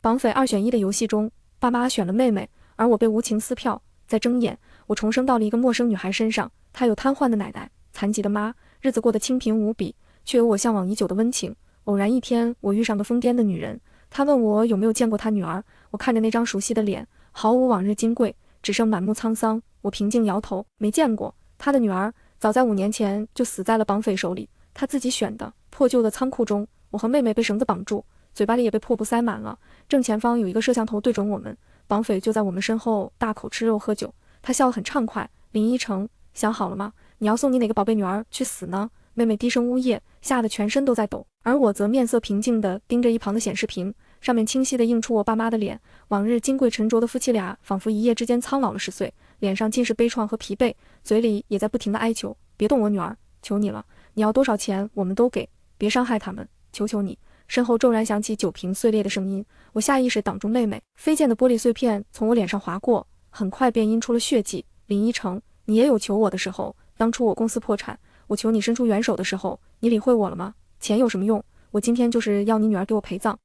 绑匪2选1的游戏中，爸妈选了妹妹，而我被无情撕票。在睁眼，我重生到了一个陌生女孩身上，她有瘫痪的奶奶，残疾的妈，日子过得清贫无比，却有我向往已久的温情。偶然一天，我遇上个疯癫的女人，她问我有没有见过她女儿。我看着那张熟悉的脸，毫无往日金贵，只剩满目沧桑。我平静摇头，没见过。她的女儿早在5年前就死在了绑匪手里，她自己选的破旧的仓库中，我和妹妹被绳子绑住，嘴巴里也被破布塞满了。正前方有一个摄像头对准我们，绑匪就在我们身后大口吃肉喝酒。他笑得很畅快。林依晨，想好了吗？你要送你哪个宝贝女儿去死呢？妹妹低声呜咽，吓得全身都在抖，而我则面色平静地盯着一旁的显示屏，上面清晰地映出我爸妈的脸。往日金贵沉着的夫妻俩，仿佛一夜之间苍老了10岁，脸上尽是悲怆和疲惫，嘴里也在不停地哀求：别动我女儿，求你了，你要多少钱我们都给，别伤害他们，求求你。身后骤然响起酒瓶碎裂的声音，我下意识挡住妹妹，飞溅的玻璃碎片从我脸上划过，很快便阴出了血迹。林依晨，你也有求我的时候，当初我公司破产，我求你伸出援手的时候，你理会我了吗？钱有什么用？我今天就是要你女儿给我陪葬。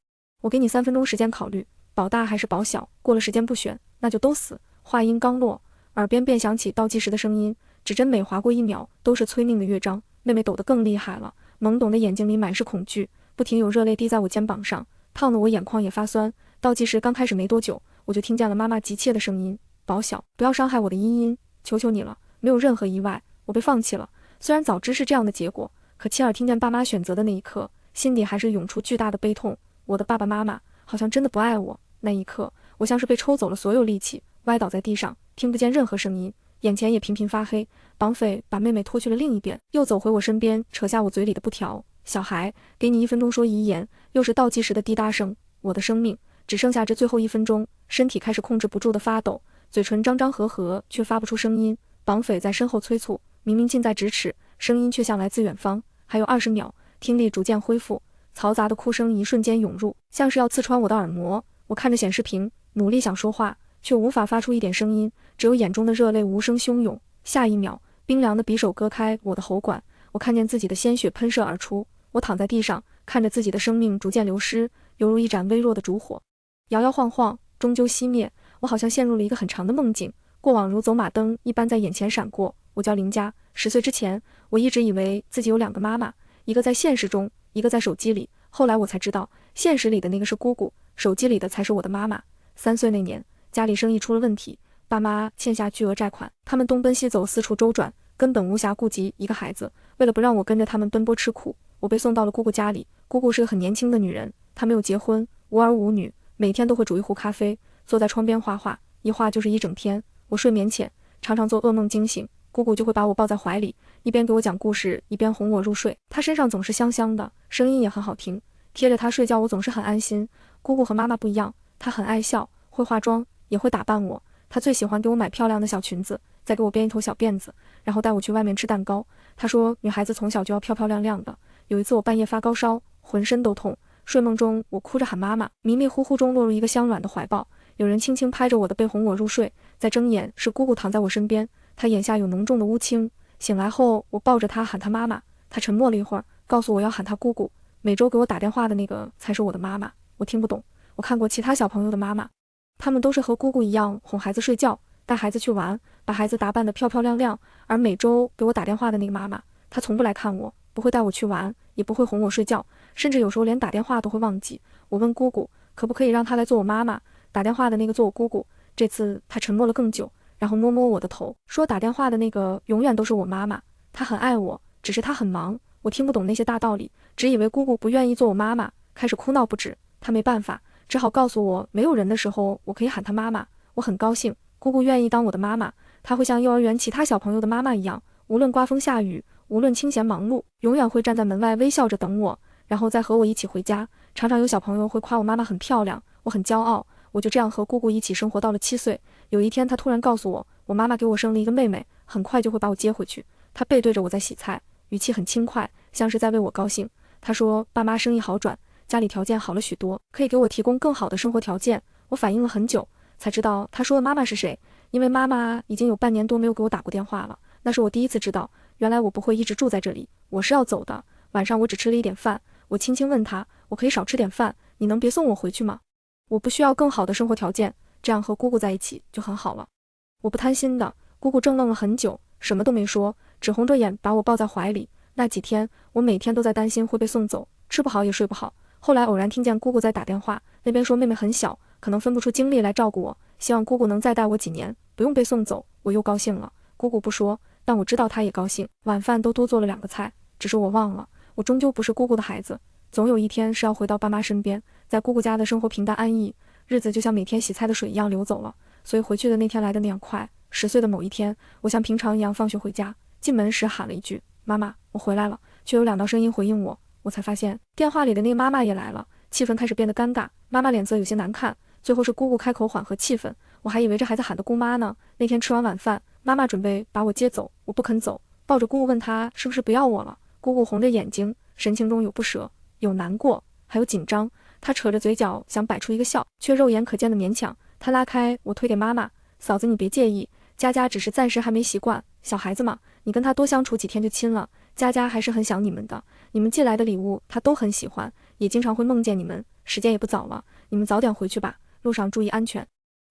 我给你3分钟时间考虑，保大还是保小，过了时间不选，那就都死。话音刚落，耳边便响起倒计时的声音，指针每划过1秒，都是催命的乐章。妹妹抖得更厉害了，懵懂的眼睛里满是恐惧，不停有热泪滴在我肩膀上，烫得我眼眶也发酸。倒计时刚开始没多久，我就听见了妈妈急切的声音：保小，不要伤害我的依依，求求你了。没有任何意外，我被放弃了。虽然早知是这样的结果，可亲耳听见爸妈选择的那一刻，心底还是涌出巨大的悲痛。我的爸爸妈妈好像真的不爱我。那一刻，我像是被抽走了所有力气，歪倒在地上，听不见任何声音，眼前也频频发黑。绑匪把妹妹拖去了另一边，又走回我身边，扯下我嘴里的布条：小孩，给你1分钟说遗言。又是倒计时的滴答声。我的生命只剩下这最后1分钟，身体开始控制不住的发抖，嘴唇张张合合，却发不出声音。绑匪在身后催促，明明近在咫尺，声音却像来自远方。还有20秒，听力逐渐恢复，嘈杂的哭声一瞬间涌入，像是要刺穿我的耳膜。我看着显示屏，努力想说话，却无法发出一点声音，只有眼中的热泪无声汹涌。下一秒，冰凉的匕首割开我的喉管，我看见自己的鲜血喷射而出。我躺在地上，看着自己的生命逐渐流失，犹如一盏微弱的烛火，摇摇晃晃，终究熄灭。我好像陷入了一个很长的梦境，过往如走马灯一般在眼前闪过。我叫林佳，10岁之前，我一直以为自己有2个妈妈，一个在现实中，一个在手机里。后来我才知道，现实里的那个是姑姑，手机里的才是我的妈妈。3岁那年，家里生意出了问题，爸妈欠下巨额债款，他们东奔西走，四处周转，根本无暇顾及一个孩子。为了不让我跟着他们奔波吃苦，我被送到了姑姑家里。姑姑是个很年轻的女人，她没有结婚，无儿无女，每天都会煮一壶咖啡，坐在窗边画画，一画就是一整天。我睡眠浅，常常做噩梦惊醒，姑姑就会把我抱在怀里，一边给我讲故事，一边哄我入睡。她身上总是香香的，声音也很好听，贴着她睡觉我总是很安心。姑姑和妈妈不一样，她很爱笑，会化妆，也会打扮我。她最喜欢给我买漂亮的小裙子，再给我编一头小辫子，然后带我去外面吃蛋糕。她说女孩子从小就要漂漂亮亮的。有一次我半夜发高烧，浑身都痛，睡梦中我哭着喊妈妈，迷迷糊糊中落入一个香软的怀抱，有人轻轻拍着我的背哄我入睡。再睁眼，是姑姑躺在我身边，她眼下有浓重的乌青。醒来后，我抱着她喊她妈妈，她沉默了一会儿，告诉我要喊她姑姑。每周给我打电话的那个才是我的妈妈。我听不懂，我看过其他小朋友的妈妈，他们都是和姑姑一样哄孩子睡觉，带孩子去玩，把孩子打扮得漂漂亮亮。而每周给我打电话的那个妈妈，她从不来看我，不会带我去玩，也不会哄我睡觉，甚至有时候连打电话都会忘记。我问姑姑可不可以让她来做我妈妈，打电话的那个做我姑姑。这次她沉默了更久，然后摸摸我的头，说打电话的那个永远都是我妈妈，她很爱我，只是她很忙。我听不懂那些大道理，只以为姑姑不愿意做我妈妈，开始哭闹不止。她没办法，只好告诉我没有人的时候我可以喊她妈妈。我很高兴，姑姑愿意当我的妈妈，她会像幼儿园其他小朋友的妈妈一样，无论刮风下雨，无论清闲忙碌，永远会站在门外微笑着等我，然后再和我一起回家。常常有小朋友会夸我妈妈很漂亮，我很骄傲。我就这样和姑姑一起生活到了7岁。有一天，她突然告诉我，我妈妈给我生了一个妹妹，很快就会把我接回去。她背对着我在洗菜，语气很轻快，像是在为我高兴。她说爸妈生意好转，家里条件好了许多，可以给我提供更好的生活条件。我反应了很久，才知道她说的妈妈是谁，因为妈妈已经有半年多没有给我打过电话了。那是我第一次知道，原来我不会一直住在这里，我是要走的。晚上我只吃了一点饭，我轻轻问她，我可以少吃点饭，你能别送我回去吗？我不需要更好的生活条件，这样和姑姑在一起就很好了。我不贪心的。姑姑怔愣了很久，什么都没说，只红着眼把我抱在怀里。那几天，我每天都在担心会被送走，吃不好也睡不好。后来偶然听见姑姑在打电话，那边说妹妹很小，可能分不出精力来照顾我，希望姑姑能再带我几年，不用被送走。我又高兴了。姑姑不说，但我知道她也高兴。晚饭都多做了2个菜，只是我忘了，我终究不是姑姑的孩子，总有一天是要回到爸妈身边。在姑姑家的生活平淡安逸，日子就像每天洗菜的水一样流走了，所以回去的那天来的那样快。10岁的某一天，我像平常一样放学回家，进门时喊了一句妈妈，我回来了，却有2道声音回应我。我才发现电话里的那个妈妈也来了，气氛开始变得尴尬，妈妈脸色有些难看，最后是姑姑开口缓和气氛。我还以为这孩子喊的姑妈呢。那天吃完晚饭，妈妈准备把我接走，我不肯走，抱着姑姑问她是不是不要我了。姑姑红着眼睛，神情中有不舍，有难过，还有紧张。她扯着嘴角想摆出一个笑，却肉眼可见的勉强。她拉开我推给妈妈，嫂子你别介意，佳佳只是暂时还没习惯，小孩子嘛，你跟她多相处几天就亲了。佳佳还是很想你们的，你们寄来的礼物她都很喜欢，也经常会梦见你们。时间也不早了，你们早点回去吧，路上注意安全。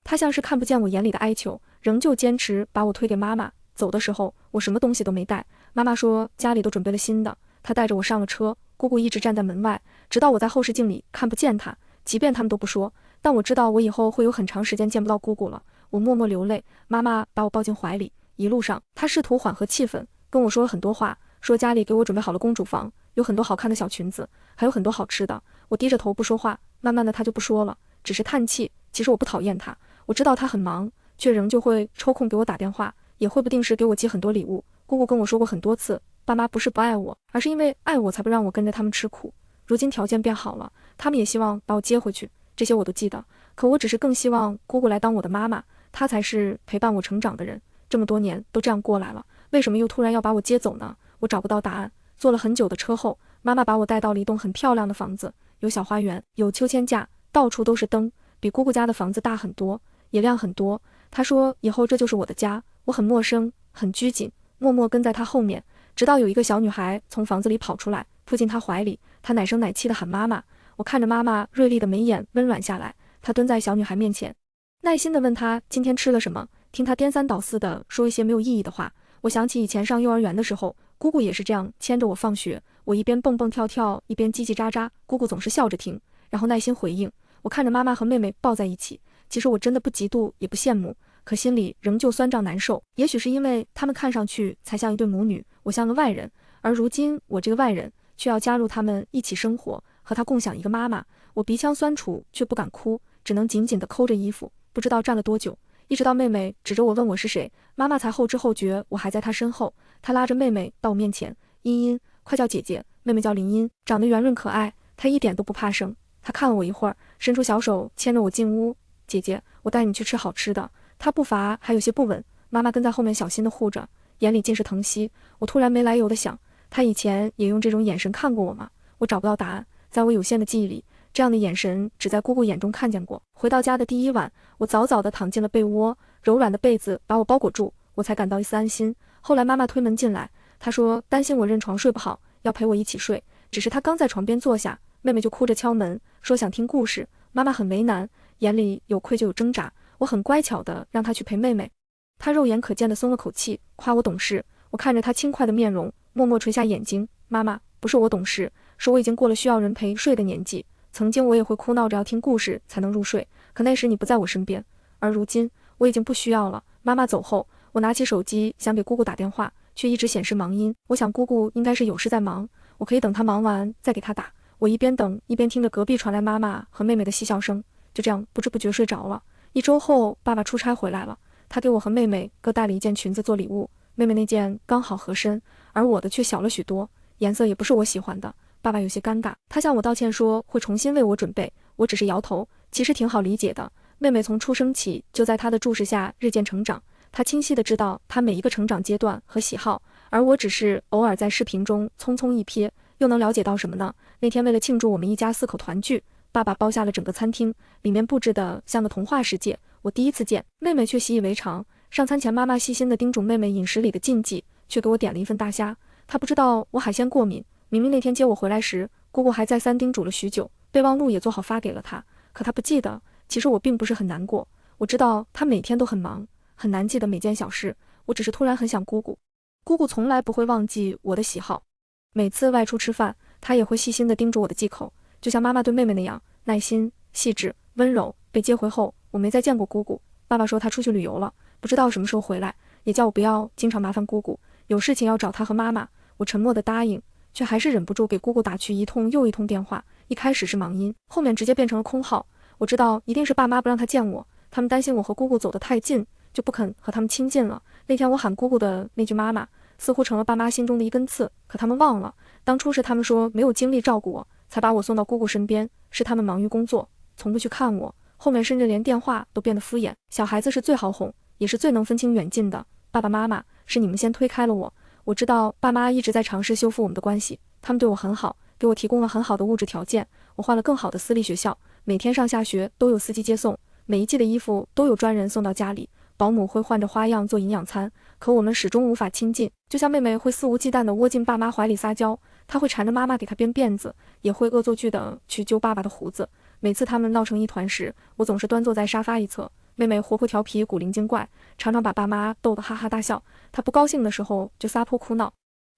她像是看不见我眼里的哀求，仍旧坚持把我推给妈妈。走的时候我什么东西都没带，妈妈说家里都准备了新的。她带着我上了车，姑姑一直站在门外，直到我在后视镜里看不见她。即便他们都不说，但我知道我以后会有很长时间见不到姑姑了。我默默流泪，妈妈把我抱进怀里，一路上她试图缓和气氛，跟我说了很多话，说家里给我准备好了公主房，有很多好看的小裙子，还有很多好吃的。我低着头不说话，慢慢的她就不说了，只是叹气。其实我不讨厌她，我知道她很忙，却仍旧会抽空给我打电话，也会不定时给我寄很多礼物。姑姑跟我说过很多次，爸妈不是不爱我，而是因为爱我才不让我跟着他们吃苦。如今条件变好了，他们也希望把我接回去，这些我都记得。可我只是更希望姑姑来当我的妈妈，她才是陪伴我成长的人。这么多年都这样过来了，为什么又突然要把我接走呢？我找不到答案。坐了很久的车后，妈妈把我带到了一栋很漂亮的房子，有小花园，有秋千架，到处都是灯，比姑姑家的房子大很多，也亮很多。她说以后这就是我的家。我很陌生，很拘谨，默默跟在她后面，直到有一个小女孩从房子里跑出来，扑进她怀里，她奶声奶气地喊妈妈。我看着妈妈锐利的眉眼温软下来，她蹲在小女孩面前，耐心地问她今天吃了什么，听她颠三倒四地说一些没有意义的话。我想起以前上幼儿园的时候，姑姑也是这样牵着我放学，我一边蹦蹦跳跳，一边叽叽喳喳，姑姑总是笑着听，然后耐心回应。我看着妈妈和妹妹抱在一起，其实我真的不嫉妒也不羡慕，可心里仍旧酸胀难受。也许是因为他们看上去才像一对母女，我像个外人，而如今我这个外人却要加入他们一起生活，和他共享一个妈妈。我鼻腔酸楚，却不敢哭，只能紧紧地抠着衣服。不知道站了多久，一直到妹妹指着我问我是谁，妈妈才后知后觉我还在她身后。她拉着妹妹到我面前，茵茵，快叫姐姐。妹妹叫林茵，长得圆润可爱，她一点都不怕生。她看了我一会儿，伸出小手牵着我进屋。姐姐，我带你去吃好吃的。她步伐还有些不稳，妈妈跟在后面小心地护着，眼里尽是疼惜。我突然没来由地想，她以前也用这种眼神看过我吗？我找不到答案，在我有限的记忆里，这样的眼神只在姑姑眼中看见过。回到家的第1晚，我早早地躺进了被窝，柔软的被子把我包裹住，我才感到一丝安心。后来妈妈推门进来，她说担心我认床睡不好，要陪我一起睡。只是她刚在床边坐下，妹妹就哭着敲门，说想听故事。妈妈很为难，眼里有愧疚有挣扎。我很乖巧地让她去陪妹妹。她肉眼可见地松了口气，夸我懂事。我看着她轻快的面容，默默垂下眼睛。妈妈，不是我懂事，是我已经过了需要人陪睡的年纪。曾经我也会哭闹着要听故事才能入睡，可那时你不在我身边，而如今我已经不需要了。妈妈走后，我拿起手机想给姑姑打电话，却一直显示忙音。我想姑姑应该是有事在忙，我可以等她忙完再给她打。我一边等一边听着隔壁传来妈妈和妹妹的嬉笑声，就这样不知不觉睡着了。1周后，爸爸出差回来了，他给我和妹妹各带了一件裙子做礼物。妹妹那件刚好合身，而我的却小了许多，颜色也不是我喜欢的。爸爸有些尴尬，他向我道歉说会重新为我准备，我只是摇头，其实挺好理解的。妹妹从出生起就在他的注视下日渐成长，他清晰地知道她每一个成长阶段和喜好，而我只是偶尔在视频中匆匆一瞥，又能了解到什么呢？那天为了庆祝我们一家4口团聚，爸爸包下了整个餐厅，里面布置得像个童话世界。我第一次见，妹妹却习以为常。上餐前，妈妈细心地叮嘱妹妹饮食里的禁忌，却给我点了一份大虾。她不知道我海鲜过敏，明明那天接我回来时，姑姑还再三叮嘱了许久，备忘录也做好发给了她，可她不记得，其实我并不是很难过，我知道她每天都很忙，很难记得每件小事，我只是突然很想姑姑。姑姑从来不会忘记我的喜好，每次外出吃饭，她也会细心地叮嘱我的忌口，就像妈妈对妹妹那样，耐心、细致、温柔。被接回后，我没再见过姑姑。爸爸说她出去旅游了，不知道什么时候回来，也叫我不要经常麻烦姑姑，有事情要找她和妈妈。我沉默地答应，却还是忍不住给姑姑打去一通又一通电话。一开始是忙音，后面直接变成了空号。我知道一定是爸妈不让她见我，他们担心我和姑姑走得太近，就不肯和他们亲近了。那天我喊姑姑的那句妈妈，似乎成了爸妈心中的一根刺，可他们忘了，当初是他们说没有精力照顾我，才把我送到姑姑身边，是他们忙于工作，从不去看我，后面甚至连电话都变得敷衍。小孩子是最好哄，也是最能分清远近的。爸爸妈妈，是你们先推开了我。我知道爸妈一直在尝试修复我们的关系，他们对我很好，给我提供了很好的物质条件，我换了更好的私立学校，每天上下学都有司机接送，每一季的衣服都有专人送到家里，保姆会换着花样做营养餐，可我们始终无法亲近。就像妹妹会肆无忌惮地窝进爸妈怀里撒娇，她会缠着妈妈给她编辫子，也会恶作剧地去揪爸爸的胡子。每次他们闹成一团时，我总是端坐在沙发一侧，妹妹活泼调皮古灵精怪，常常把爸妈逗得哈哈大笑。她不高兴的时候就撒泼哭闹，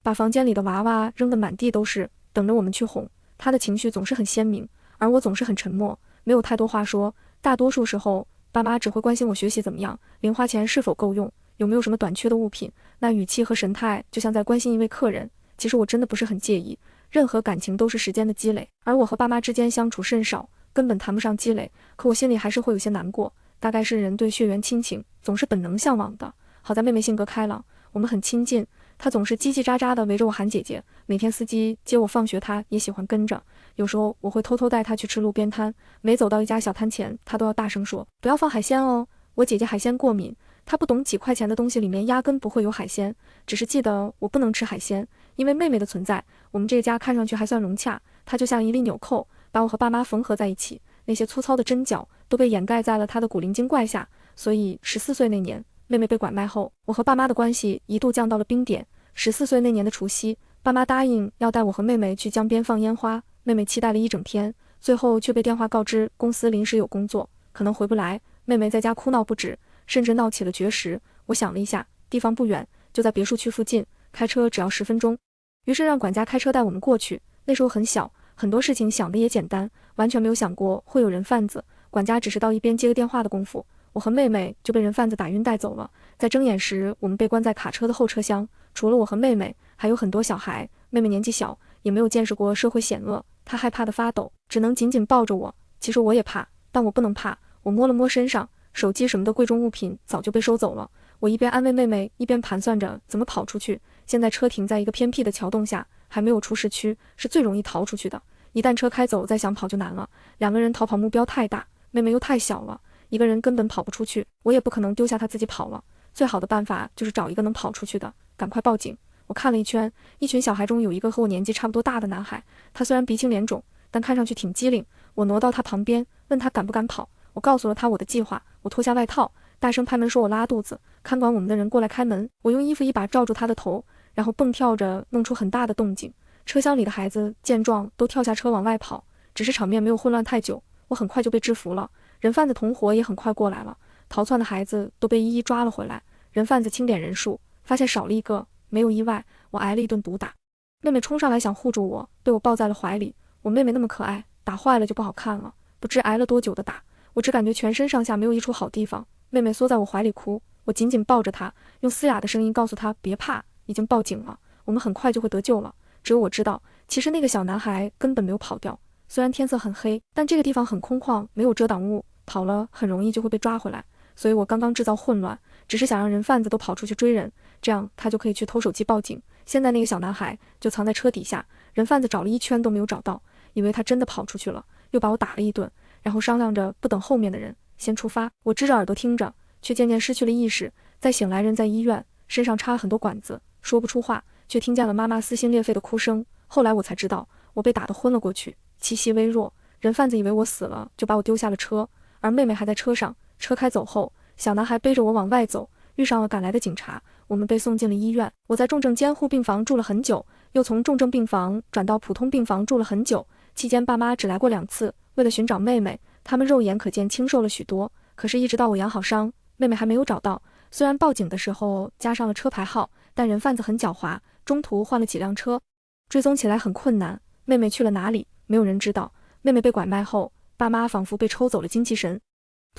把房间里的娃娃扔得满地都是，等着我们去哄。她的情绪总是很鲜明，而我总是很沉默，没有太多话说。大多数时候爸妈只会关心我学习怎么样，零花钱是否够用，有没有什么短缺的物品，那语气和神态就像在关心一位客人。其实我真的不是很介意，任何感情都是时间的积累，而我和爸妈之间相处甚少，根本谈不上积累，可我心里还是会有些难过，大概是人对血缘亲情总是本能向往的。好在妹妹性格开朗，我们很亲近，她总是叽叽喳喳地围着我喊姐姐，每天司机接我放学她也喜欢跟着，有时候我会偷偷带她去吃路边摊，每走到一家小摊前，她都要大声说不要放海鲜哦，我姐姐海鲜过敏。她不懂几块钱的东西里面压根不会有海鲜，只是记得我不能吃海鲜，因为妹妹的存在，我们这家看上去还算融洽。她就像一粒纽扣，把我和爸妈缝合在一起，那些粗糙的针脚都被掩盖在了她的古灵精怪下。所以14岁那年，妹妹被拐卖后，我和爸妈的关系一度降到了冰点。14岁那年的除夕，爸妈答应要带我和妹妹去江边放烟花，妹妹期待了一整天，最后却被电话告知公司临时有工作，可能回不来。妹妹在家哭闹不止，甚至闹起了绝食。我想了一下，地方不远，就在别墅区附近，开车只要10分钟。于是让管家开车带我们过去。那时候很小，很多事情想的也简单，完全没有想过会有人贩子。管家只是到一边接个电话的功夫，我和妹妹就被人贩子打晕带走了。在睁眼时，我们被关在卡车的后车厢，除了我和妹妹，还有很多小孩。妹妹年纪小，也没有见识过社会险恶，她害怕得发抖，只能紧紧抱着我。其实我也怕，但我不能怕。我摸了摸身上，手机什么的贵重物品早就被收走了。我一边安慰妹妹，一边盘算着怎么跑出去。现在车停在一个偏僻的桥洞下，还没有出市区，是最容易逃出去的。一旦车开走，再想跑就难了。两个人逃跑目标太大，妹妹又太小了，一个人根本跑不出去，我也不可能丢下她自己跑了。最好的办法就是找一个能跑出去的，赶快报警。我看了一圈，一群小孩中有一个和我年纪差不多大的男孩，他虽然鼻青脸肿，但看上去挺机灵。我挪到他旁边，问他敢不敢跑。我告诉了他我的计划，我脱下外套，大声拍门说我拉肚子。看管我们的人过来开门，我用衣服一把罩住他的头，然后蹦跳着弄出很大的动静。车厢里的孩子见状都跳下车往外跑，只是场面没有混乱太久，我很快就被制服了。人贩子同伙也很快过来了，逃窜的孩子都被一一抓了回来。人贩子清点人数，发现少了一个，没有意外，我挨了一顿毒打。妹妹冲上来想护住我，被我抱在了怀里。我妹妹那么可爱，打坏了就不好看了。不知挨了多久的打，我只感觉全身上下没有一处好地方。妹妹缩在我怀里哭，我紧紧抱着她，用嘶哑的声音告诉她别怕，已经报警了，我们很快就会得救了。只有我知道，其实那个小男孩根本没有跑掉。虽然天色很黑，但这个地方很空旷，没有遮挡物，跑了很容易就会被抓回来。所以我刚刚制造混乱，只是想让人贩子都跑出去追人，这样他就可以去偷手机报警。现在那个小男孩就藏在车底下，人贩子找了一圈都没有找到，以为他真的跑出去了，又把我打了一顿，然后商量着不等后面的人先出发。我支着耳朵听着，却渐渐失去了意识。再醒来，人在医院，身上插了很多管子，说不出话，却听见了妈妈撕心裂肺的哭声。后来我才知道，我被打得昏了过去，气息微弱。人贩子以为我死了，就把我丢下了车，而妹妹还在车上。车开走后，小男孩背着我往外走，遇上了赶来的警察，我们被送进了医院。我在重症监护病房住了很久，又从重症病房转到普通病房住了很久，期间爸妈只来过2次。为了寻找妹妹，他们肉眼可见清瘦了许多，可是一直到我养好伤，妹妹还没有找到。虽然报警的时候加上了车牌号，但人贩子很狡猾，中途换了几辆车，追踪起来很困难。妹妹去了哪里？没有人知道。妹妹被拐卖后，爸妈仿佛被抽走了精气神，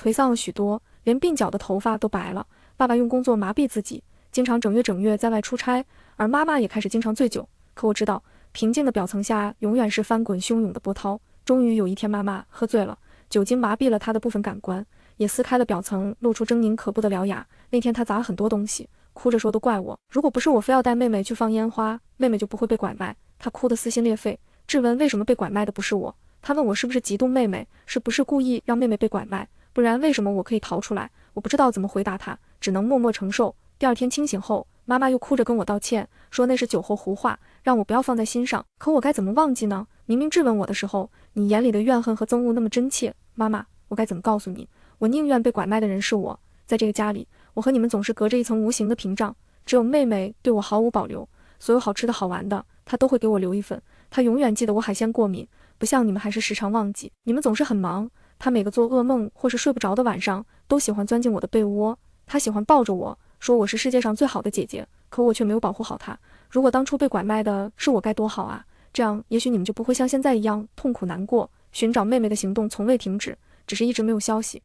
颓丧了许多，连鬓角的头发都白了。爸爸用工作麻痹自己，经常整月在外出差，而妈妈也开始经常醉酒。可我知道，平静的表层下永远是翻滚汹涌的波涛。终于有一天，妈妈喝醉了，酒精麻痹了她的部分感官，也撕开了表层，露出狰狞可怖的獠牙。那天她砸了很多东西，哭着说都怪我，如果不是我非要带妹妹去放烟花，妹妹就不会被拐卖。她哭得撕心裂肺，质问为什么被拐卖的不是我。她问我是不是嫉妒妹妹，是不是故意让妹妹被拐卖，不然为什么我可以逃出来。我不知道怎么回答她，只能默默承受。第二天清醒后，妈妈又哭着跟我道歉，说那是酒后胡话，让我不要放在心上。可我该怎么忘记呢？明明质问我的时候，你眼里的怨恨和憎恶那么真切。妈妈，我该怎么告诉你？我宁愿被拐卖的人是我。在这个家里，我和你们总是隔着一层无形的屏障，只有妹妹对我毫无保留，所有好吃的好玩的，她都会给我留一份。她永远记得我海鲜过敏，不像你们还是时常忘记。你们总是很忙，她每个做噩梦或是睡不着的晚上，都喜欢钻进我的被窝。她喜欢抱着我，说我是世界上最好的姐姐，可我却没有保护好她。如果当初被拐卖的是我该多好啊！这样也许你们就不会像现在一样痛苦难过。寻找妹妹的行动从未停止，只是一直没有消息。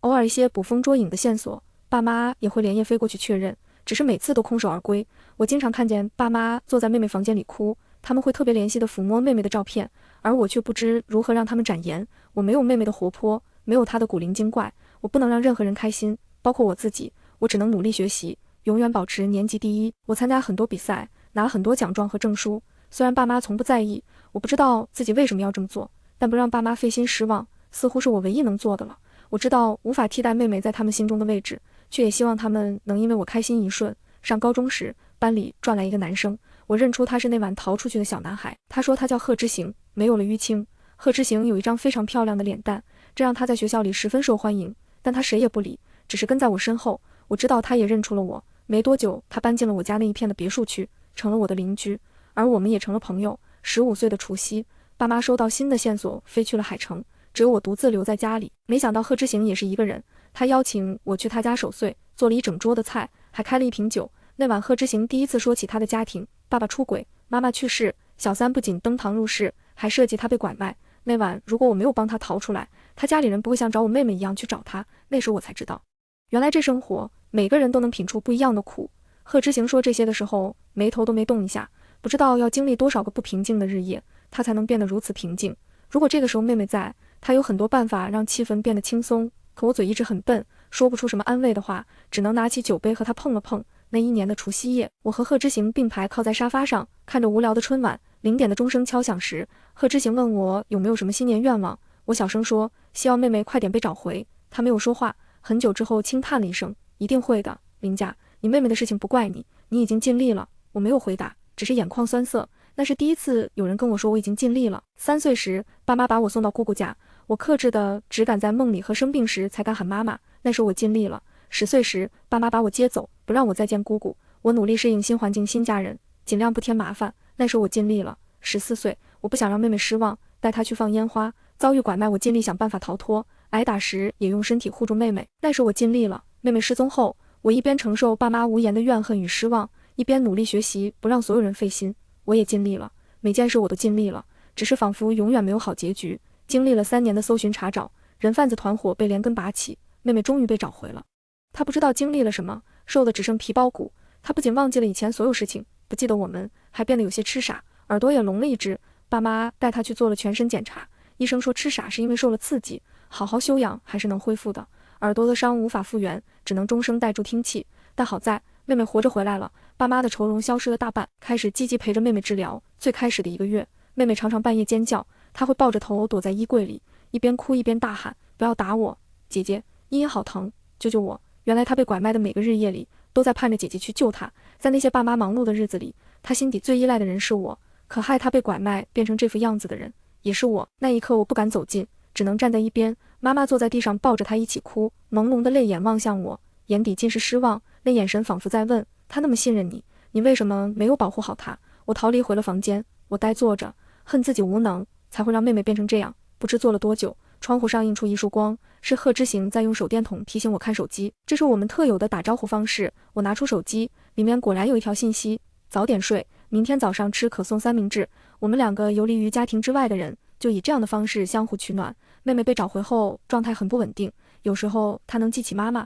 偶尔一些捕风捉影的线索，爸妈也会连夜飞过去确认，只是每次都空手而归。我经常看见爸妈坐在妹妹房间里哭，他们会特别怜惜地抚摸妹妹的照片，而我却不知如何让他们展颜。我没有妹妹的活泼，没有她的古灵精怪，我不能让任何人开心，包括我自己。我只能努力学习，永远保持年级第一。我参加很多比赛，拿了很多奖状和证书，虽然爸妈从不在意，我不知道自己为什么要这么做，但不让爸妈费心失望，似乎是我唯一能做的了。我知道无法替代妹妹在他们心中的位置，却也希望他们能因为我开心一瞬。上高中时，班里转来一个男生，我认出他是那晚逃出去的小男孩。他说他叫贺之行，没有了淤青。贺之行有一张非常漂亮的脸蛋，这让他在学校里十分受欢迎，但他谁也不理，只是跟在我身后。我知道他也认出了我，没多久他搬进了我家那一片的别墅区，成了我的邻居，而我们也成了朋友。15岁的除夕，爸妈收到新的线索，飞去了海城，只有我独自留在家里。没想到贺之行也是一个人，他邀请我去他家守岁，做了一整桌的菜，还开了一瓶酒。那晚贺之行第一次说起他的家庭，爸爸出轨，妈妈去世，小三不仅登堂入室，还涉及他被拐卖。那晚如果我没有帮他逃出来，他家里人不会像找我妹妹一样去找他。那时我才知道，原来这生活每个人都能品出不一样的苦。贺之行说这些的时候，眉头都没动一下，不知道要经历多少个不平静的日夜，他才能变得如此平静。如果这个时候妹妹在，他有很多办法让气氛变得轻松，可我嘴一直很笨，说不出什么安慰的话，只能拿起酒杯和他碰了碰。那一年的除夕夜，我和贺之行并排靠在沙发上，看着无聊的春晚。0点的钟声敲响时，贺之行问我有没有什么新年愿望，我小声说希望妹妹快点被找回。他没有说话，很久之后轻叹了一声，一定会的，林佳，你妹妹的事情不怪你，你已经尽力了。我没有回答，只是眼眶酸涩。那是第一次有人跟我说我已经尽力了。3岁时，爸妈把我送到姑姑家，我克制的只敢在梦里和生病时才敢喊妈妈，那时我尽力了。10岁时，爸妈把我接走，不让我再见姑姑，我努力适应新环境新家人，尽量不添麻烦，那时我尽力了。14岁，我不想让妹妹失望，带她去放烟花，遭遇拐卖我尽力想办法逃脱，挨打时也用身体护住妹妹，那时我尽力了。妹妹失踪后，我一边承受爸妈无言的怨恨与失望，一边努力学习，不让所有人费心。我也尽力了，每件事我都尽力了，只是仿佛永远没有好结局。经历了3年的搜寻查找，人贩子团伙被连根拔起，妹妹终于被找回了。她不知道经历了什么，瘦的只剩皮包骨。她不仅忘记了以前所有事情，不记得我们，还变得有些痴傻，耳朵也聋了一只。爸妈带她去做了全身检查，医生说痴傻是因为受了刺激，好好休养还是能恢复的。耳朵的伤无法复原，只能终生带助听器。但好在妹妹活着回来了，爸妈的愁容消失了大半，开始积极陪着妹妹治疗。最开始的1个月，妹妹常常半夜尖叫，她会抱着头躲在衣柜里，一边哭一边大喊：“不要打我，姐姐，茵茵好疼，救救我！”原来她被拐卖的每个日夜里，都在盼着姐姐去救她。在那些爸妈忙碌的日子里，她心底最依赖的人是我，可害她被拐卖变成这副样子的人也是我。那一刻我不敢走近，只能站在一边。妈妈坐在地上抱着她一起哭，朦胧的泪眼望向我，眼底尽是失望，那眼神仿佛在问：她那么信任你，你为什么没有保护好她？我逃离回了房间，我呆坐着，恨自己无能，才会让妹妹变成这样。不知坐了多久，窗户上映出一束光，是贺知行在用手电筒提醒我看手机。这是我们特有的打招呼方式。我拿出手机，里面果然有一条信息：早点睡，明天早上吃可颂三明治。我们两个游离于家庭之外的人，就以这样的方式相互取暖。妹妹被找回后，状态很不稳定，有时候她能记起妈妈，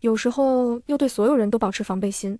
有时候又对所有人都保持防备心。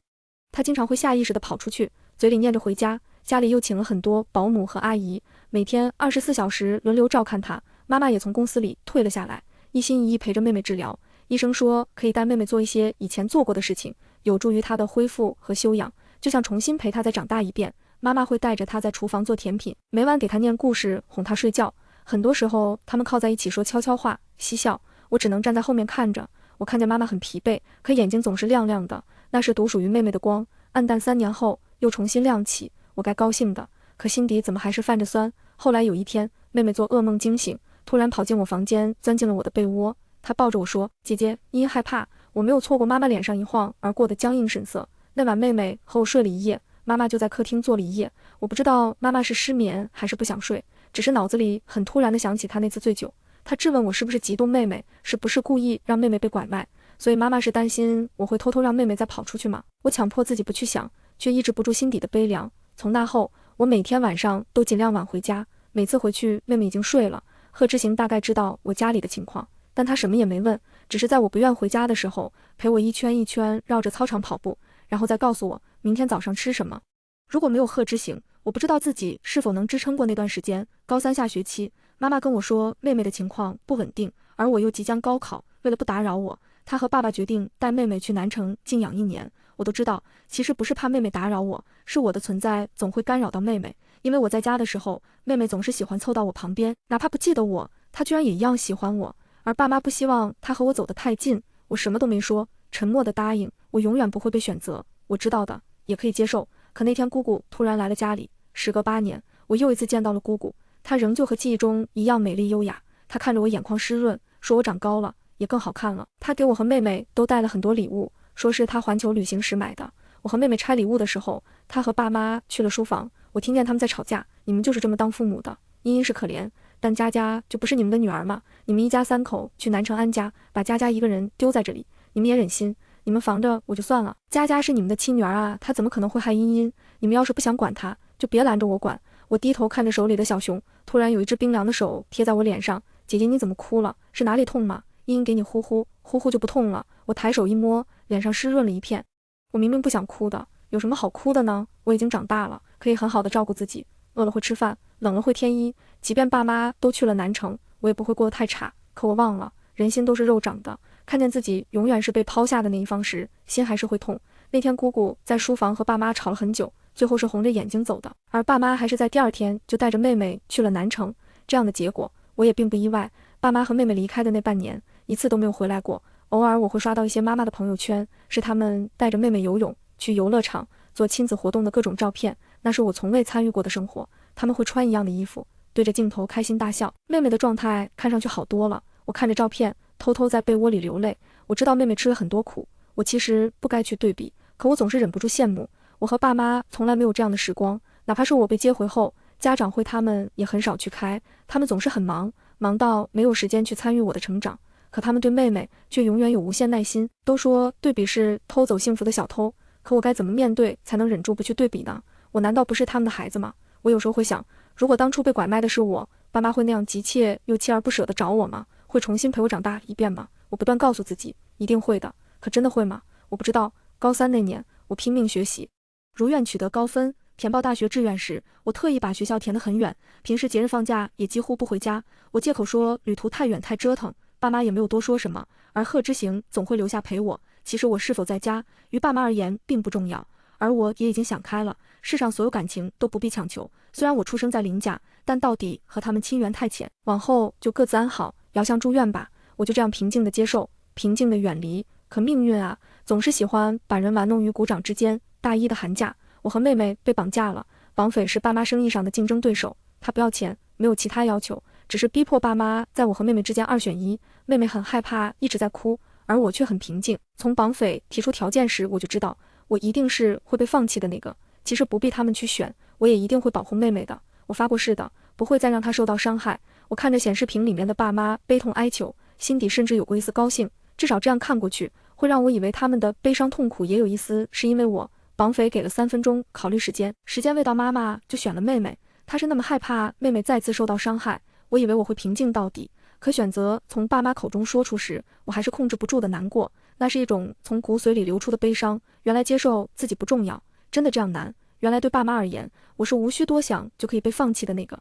她经常会下意识地跑出去，嘴里念着回家。家里又请了很多保姆和阿姨，每天24小时轮流照看她。妈妈也从公司里退了下来，一心一意陪着妹妹治疗。医生说可以带妹妹做一些以前做过的事情，有助于她的恢复和休养，就像重新陪她再长大一遍。妈妈会带着她在厨房做甜品，每晚给她念故事，哄她睡觉。很多时候，他们靠在一起说悄悄话，嬉笑。我只能站在后面看着。我看见妈妈很疲惫，可眼睛总是亮亮的，那是独属于妹妹的光。暗淡3年后，又重新亮起。我该高兴的，可心底怎么还是泛着酸。后来有一天，妹妹做噩梦惊醒，突然跑进我房间，钻进了我的被窝。她抱着我说：“姐姐，因害怕，我没有错过妈妈脸上一晃而过的僵硬神色。”那晚妹妹和我睡了一夜，妈妈就在客厅坐了一夜。我不知道妈妈是失眠还是不想睡，只是脑子里很突然地想起她那次醉酒。她质问我是不是嫉妒妹妹，是不是故意让妹妹被拐卖，所以妈妈是担心我会偷偷让妹妹再跑出去吗？我强迫自己不去想，却抑制不住心底的悲凉。从那后，我每天晚上都尽量晚回家，每次回去妹妹已经睡了。贺知行大概知道我家里的情况，但他什么也没问，只是在我不愿回家的时候，陪我一圈一圈绕着操场跑步，然后再告诉我明天早上吃什么。如果没有贺知行，我不知道自己是否能支撑过那段时间。高3下学期，妈妈跟我说妹妹的情况不稳定，而我又即将高考，为了不打扰我，她和爸爸决定带妹妹去南城静养1年。我都知道，其实不是怕妹妹打扰我，是我的存在总会干扰到妹妹。因为我在家的时候，妹妹总是喜欢凑到我旁边，哪怕不记得我，她居然也一样喜欢我。而爸妈不希望她和我走得太近，我什么都没说，沉默地答应，我永远不会被选择。我知道的，也可以接受。可那天姑姑突然来了家里，时隔8年，我又一次见到了姑姑，她仍旧和记忆中一样美丽优雅。她看着我眼眶湿润，说我长高了，也更好看了。她给我和妹妹都带了很多礼物，说是她环球旅行时买的。我和妹妹拆礼物的时候，她和爸妈去了书房，我听见他们在吵架。你们就是这么当父母的，茵茵是可怜，但佳佳就不是你们的女儿吗？你们一家3口去南城安家，把佳佳一个人丢在这里，你们也忍心？你们防着我就算了，佳佳是你们的亲女儿啊，她怎么可能会害茵茵？你们要是不想管她，就别拦着我管。我低头看着手里的小熊，突然有一只冰凉的手贴在我脸上。姐姐你怎么哭了？是哪里痛吗？茵茵给你呼呼，呼呼就不痛了。我抬手一摸，脸上湿润了一片。我明明不想哭的，有什么好哭的呢？我已经长大了，可以很好的照顾自己，饿了会吃饭，冷了会添衣。即便爸妈都去了南城，我也不会过得太差。可我忘了，人心都是肉长的，看见自己永远是被抛下的那一方时，心还是会痛。那天姑姑在书房和爸妈吵了很久，最后是红着眼睛走的，而爸妈还是在第2天就带着妹妹去了南城。这样的结果我也并不意外。爸妈和妹妹离开的那半年，一次都没有回来过。偶尔我会刷到一些妈妈的朋友圈，是他们带着妹妹游泳、去游乐场、做亲子活动的各种照片，那是我从未参与过的生活。他们会穿一样的衣服，对着镜头开心大笑。妹妹的状态看上去好多了，我看着照片，偷偷在被窝里流泪。我知道妹妹吃了很多苦，我其实不该去对比，可我总是忍不住羡慕。我和爸妈从来没有这样的时光，哪怕是我被接回后，家长会他们也很少去开，他们总是很忙，忙到没有时间去参与我的成长。可他们对妹妹却永远有无限耐心。都说对比是偷走幸福的小偷，可我该怎么面对才能忍住不去对比呢？我难道不是他们的孩子吗？我有时候会想，如果当初被拐卖的是我，爸妈会那样急切又锲而不舍地找我吗？会重新陪我长大一遍吗？我不断告诉自己一定会的，可真的会吗？我不知道。高3那年，我拼命学习，如愿取得高分，填报大学志愿时，我特意把学校填得很远，平时节日放假也几乎不回家。我借口说旅途太远太折腾，爸妈也没有多说什么。而贺知行总会留下陪我，其实我是否在家，于爸妈而言并不重要，而我也已经想开了，世上所有感情都不必强求。虽然我出生在林家，但到底和他们亲缘太浅，往后就各自安好，遥相祝愿吧。我就这样平静地接受，平静地远离。可命运啊，总是喜欢把人玩弄于股掌之间。大1的寒假，我和妹妹被绑架了，绑匪是爸妈生意上的竞争对手，他不要钱，没有其他要求，只是逼迫爸妈在我和妹妹之间2选1。妹妹很害怕，一直在哭，而我却很平静。从绑匪提出条件时，我就知道我一定是会被放弃的那个。其实不必他们去选，我也一定会保护妹妹的。我发过誓的，不会再让她受到伤害。我看着显示屏里面的爸妈悲痛哀求，心底甚至有过一丝高兴，至少这样看过去，会让我以为他们的悲伤痛苦也有一丝是因为我。绑匪给了3分钟考虑时间未到，妈妈就选了妹妹。她是那么害怕妹妹再次受到伤害，我以为我会平静到底，可选择从爸妈口中说出时，我还是控制不住的难过，那是一种从骨髓里流出的悲伤。原来接受自己不重要，真的这样难。原来对爸妈而言，我是无需多想就可以被放弃的那个。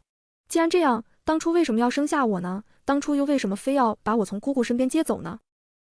既然这样，当初为什么要生下我呢？当初又为什么非要把我从姑姑身边接走呢？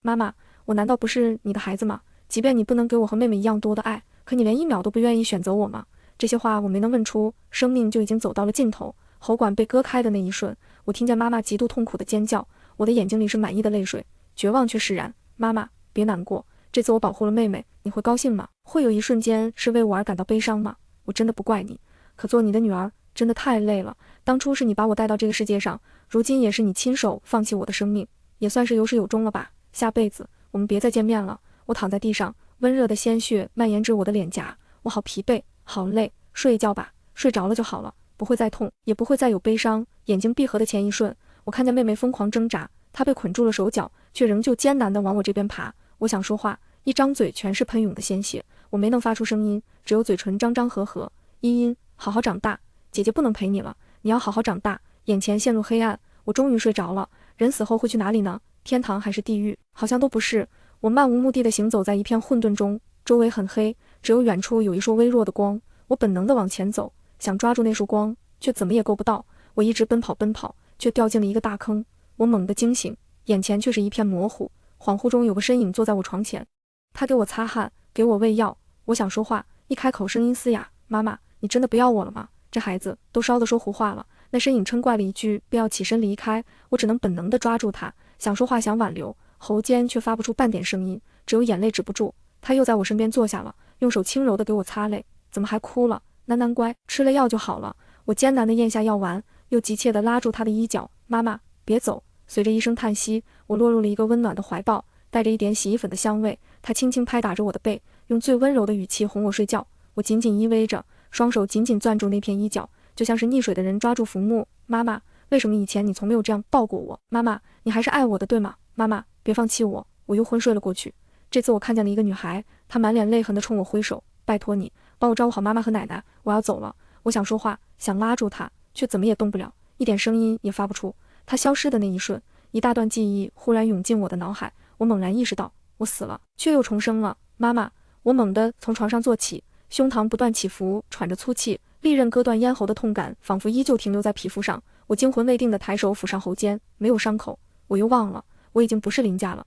妈妈，我难道不是你的孩子吗？即便你不能给我和妹妹一样多的爱，可你连1秒都不愿意选择我吗？这些话我没能问出，生命就已经走到了尽头。喉管被割开的那一瞬，我听见妈妈极度痛苦的尖叫，我的眼睛里是满意的泪水，绝望却释然。妈妈，别难过，这次我保护了妹妹，你会高兴吗？会有一瞬间是为我而感到悲伤吗？我真的不怪你，可做你的女儿真的太累了。当初是你把我带到这个世界上，如今也是你亲手放弃我的生命，也算是有始有终了吧。下辈子我们别再见面了。我躺在地上，温热的鲜血蔓延至我的脸颊，我好疲惫，好累，睡一觉吧，睡着了就好了，不会再痛，也不会再有悲伤。眼睛闭合的前一瞬，我看见妹妹疯狂挣扎，她被捆住了手脚，却仍旧艰难地往我这边爬。我想说话，一张嘴全是喷涌的鲜血，我没能发出声音，只有嘴唇张张合合。茵茵，好好长大，姐姐不能陪你了，你要好好长大。眼前陷入黑暗，我终于睡着了。人死后会去哪里呢？天堂还是地狱？好像都不是。我漫无目的地行走在一片混沌中，周围很黑，只有远处有一束微弱的光。我本能地往前走，想抓住那束光，却怎么也够不到。我一直奔跑，却掉进了一个大坑。我猛地惊醒，眼前却是一片模糊，恍惚中有个身影坐在我床前，他给我擦汗，给我喂药。我想说话，一开口声音嘶哑：妈妈，你真的不要我了吗？这孩子都烧得说胡话了。那身影嗔怪了一句，便要起身离开，我只能本能地抓住他，想说话，想挽留，喉间却发不出半点声音，只有眼泪止不住。他又在我身边坐下了，用手轻柔地给我擦泪。怎么还哭了？囡囡乖，吃了药就好了。我艰难地咽下药丸，又急切地拉住他的衣角。妈妈，别走。随着一声叹息，我落入了一个温暖的怀抱，带着一点洗衣粉的香味。他轻轻拍打着我的背，用最温柔的语气哄我睡觉。我紧紧依偎着，双手紧紧攥住那片衣角，就像是溺水的人抓住浮木。妈妈，为什么以前你从没有这样抱过我？妈妈，你还是爱我的，对吗？妈妈，别放弃我。我又昏睡了过去。这次我看见了一个女孩，她满脸泪痕地冲我挥手，拜托你帮我照顾好妈妈和奶奶，我要走了。我想说话，想拉住她，却怎么也动不了，一点声音也发不出。她消失的那一瞬，一大段记忆忽然涌进我的脑海，我猛然意识到我死了，却又重生了。妈妈，我猛地从床上坐起，胸膛不断起伏，喘着粗气，利刃割断咽喉的痛感仿佛依旧停留在皮肤上。我惊魂未定地抬手抚上喉间，没有伤口。我又忘了，我已经不是林家了。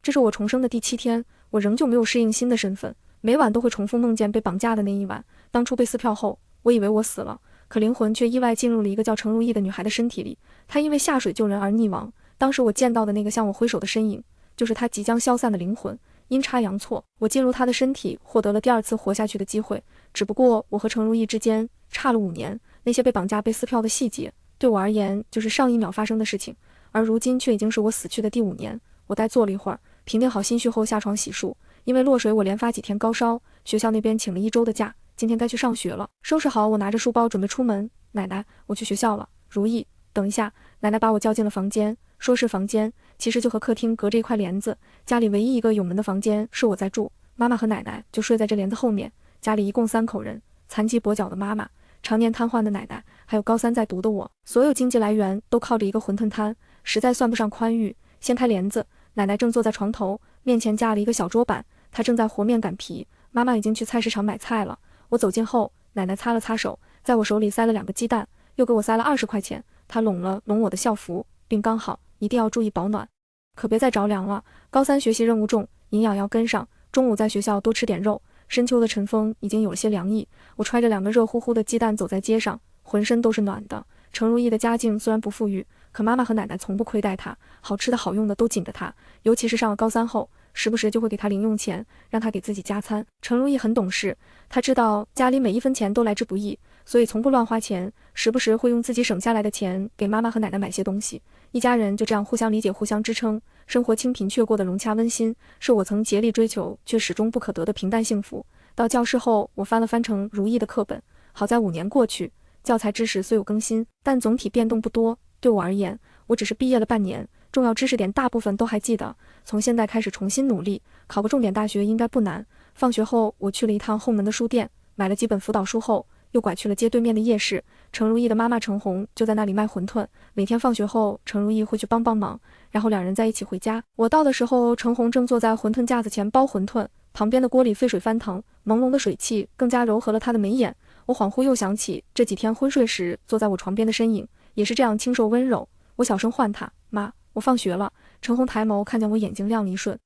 这是我重生的第7天，我仍旧没有适应新的身份，每晚都会重复梦见被绑架的那一晚。当初被撕票后，我以为我死了，可灵魂却意外进入了一个叫程如意的女孩的身体里。她因为下水救人而溺亡，当时我见到的那个向我挥手的身影，就是她即将消散的灵魂。阴差阳错，我进入她的身体，获得了第2次活下去的机会。只不过我和程如意之间差了5年，那些被绑架被撕票的细节，对我而言就是上一秒发生的事情，而如今却已经是我死去的第5年。我呆坐了一会儿，平定好心绪后下床洗漱。因为落水，我连发几天高烧，学校那边请了1周的假，今天该去上学了。收拾好，我拿着书包准备出门。奶奶，我去学校了。如意，等一下。奶奶把我叫进了房间，说是房间，其实就和客厅隔着一块帘子。家里唯一一个有门的房间是我在住，妈妈和奶奶就睡在这帘子后面。家里一共3口人，残疾跛脚的妈妈，常年瘫痪的奶奶，还有高3在读的我，所有经济来源都靠着一个馄饨摊，实在算不上宽裕。掀开帘子，奶奶正坐在床头，面前架了一个小桌板，她正在和面擀皮。妈妈已经去菜市场买菜了。我走近后，奶奶擦了擦手，在我手里塞了2个鸡蛋，又给我塞了20块钱。她拢了拢我的校服，并刚好一定要注意保暖，可别再着凉了。高3学习任务重，营养要跟上。中午在学校多吃点肉。深秋的晨风已经有了些凉意，我揣着2个热乎乎的鸡蛋走在街上，浑身都是暖的。程如意的家境虽然不富裕，可妈妈和奶奶从不亏待她，好吃的好用的都紧着她，尤其是上了高3后，时不时就会给她零用钱，让她给自己加餐。程如意很懂事，她知道家里每一分钱都来之不易，所以从不乱花钱，时不时会用自己省下来的钱给妈妈和奶奶买些东西。一家人就这样互相理解，互相支撑，生活清贫却过得融洽温馨，是我曾竭力追求却始终不可得的平淡幸福。到教室后，我翻了翻程如意的课本，好在5年过去，教材知识虽有更新，但总体变动不多。对我而言，我只是毕业了半年，重要知识点大部分都还记得，从现在开始重新努力，考个重点大学应该不难。放学后，我去了一趟后门的书店，买了几本辅导书后，又拐去了街对面的夜市。程如意的妈妈程红就在那里卖馄饨，每天放学后，程如意会去帮忙，然后两人在一起回家。我到的时候，程红正坐在馄饨架子前包馄饨，旁边的锅里沸水翻腾，朦胧的水汽更加柔和了她的眉眼。我恍惚又想起这几天昏睡时坐在我床边的身影，也是这样清瘦温柔。我小声唤她：“妈，我放学了。”程红抬眸看见我，眼睛亮了一瞬，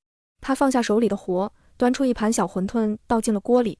她放下手里的活，端出一盘小馄饨倒进了锅里。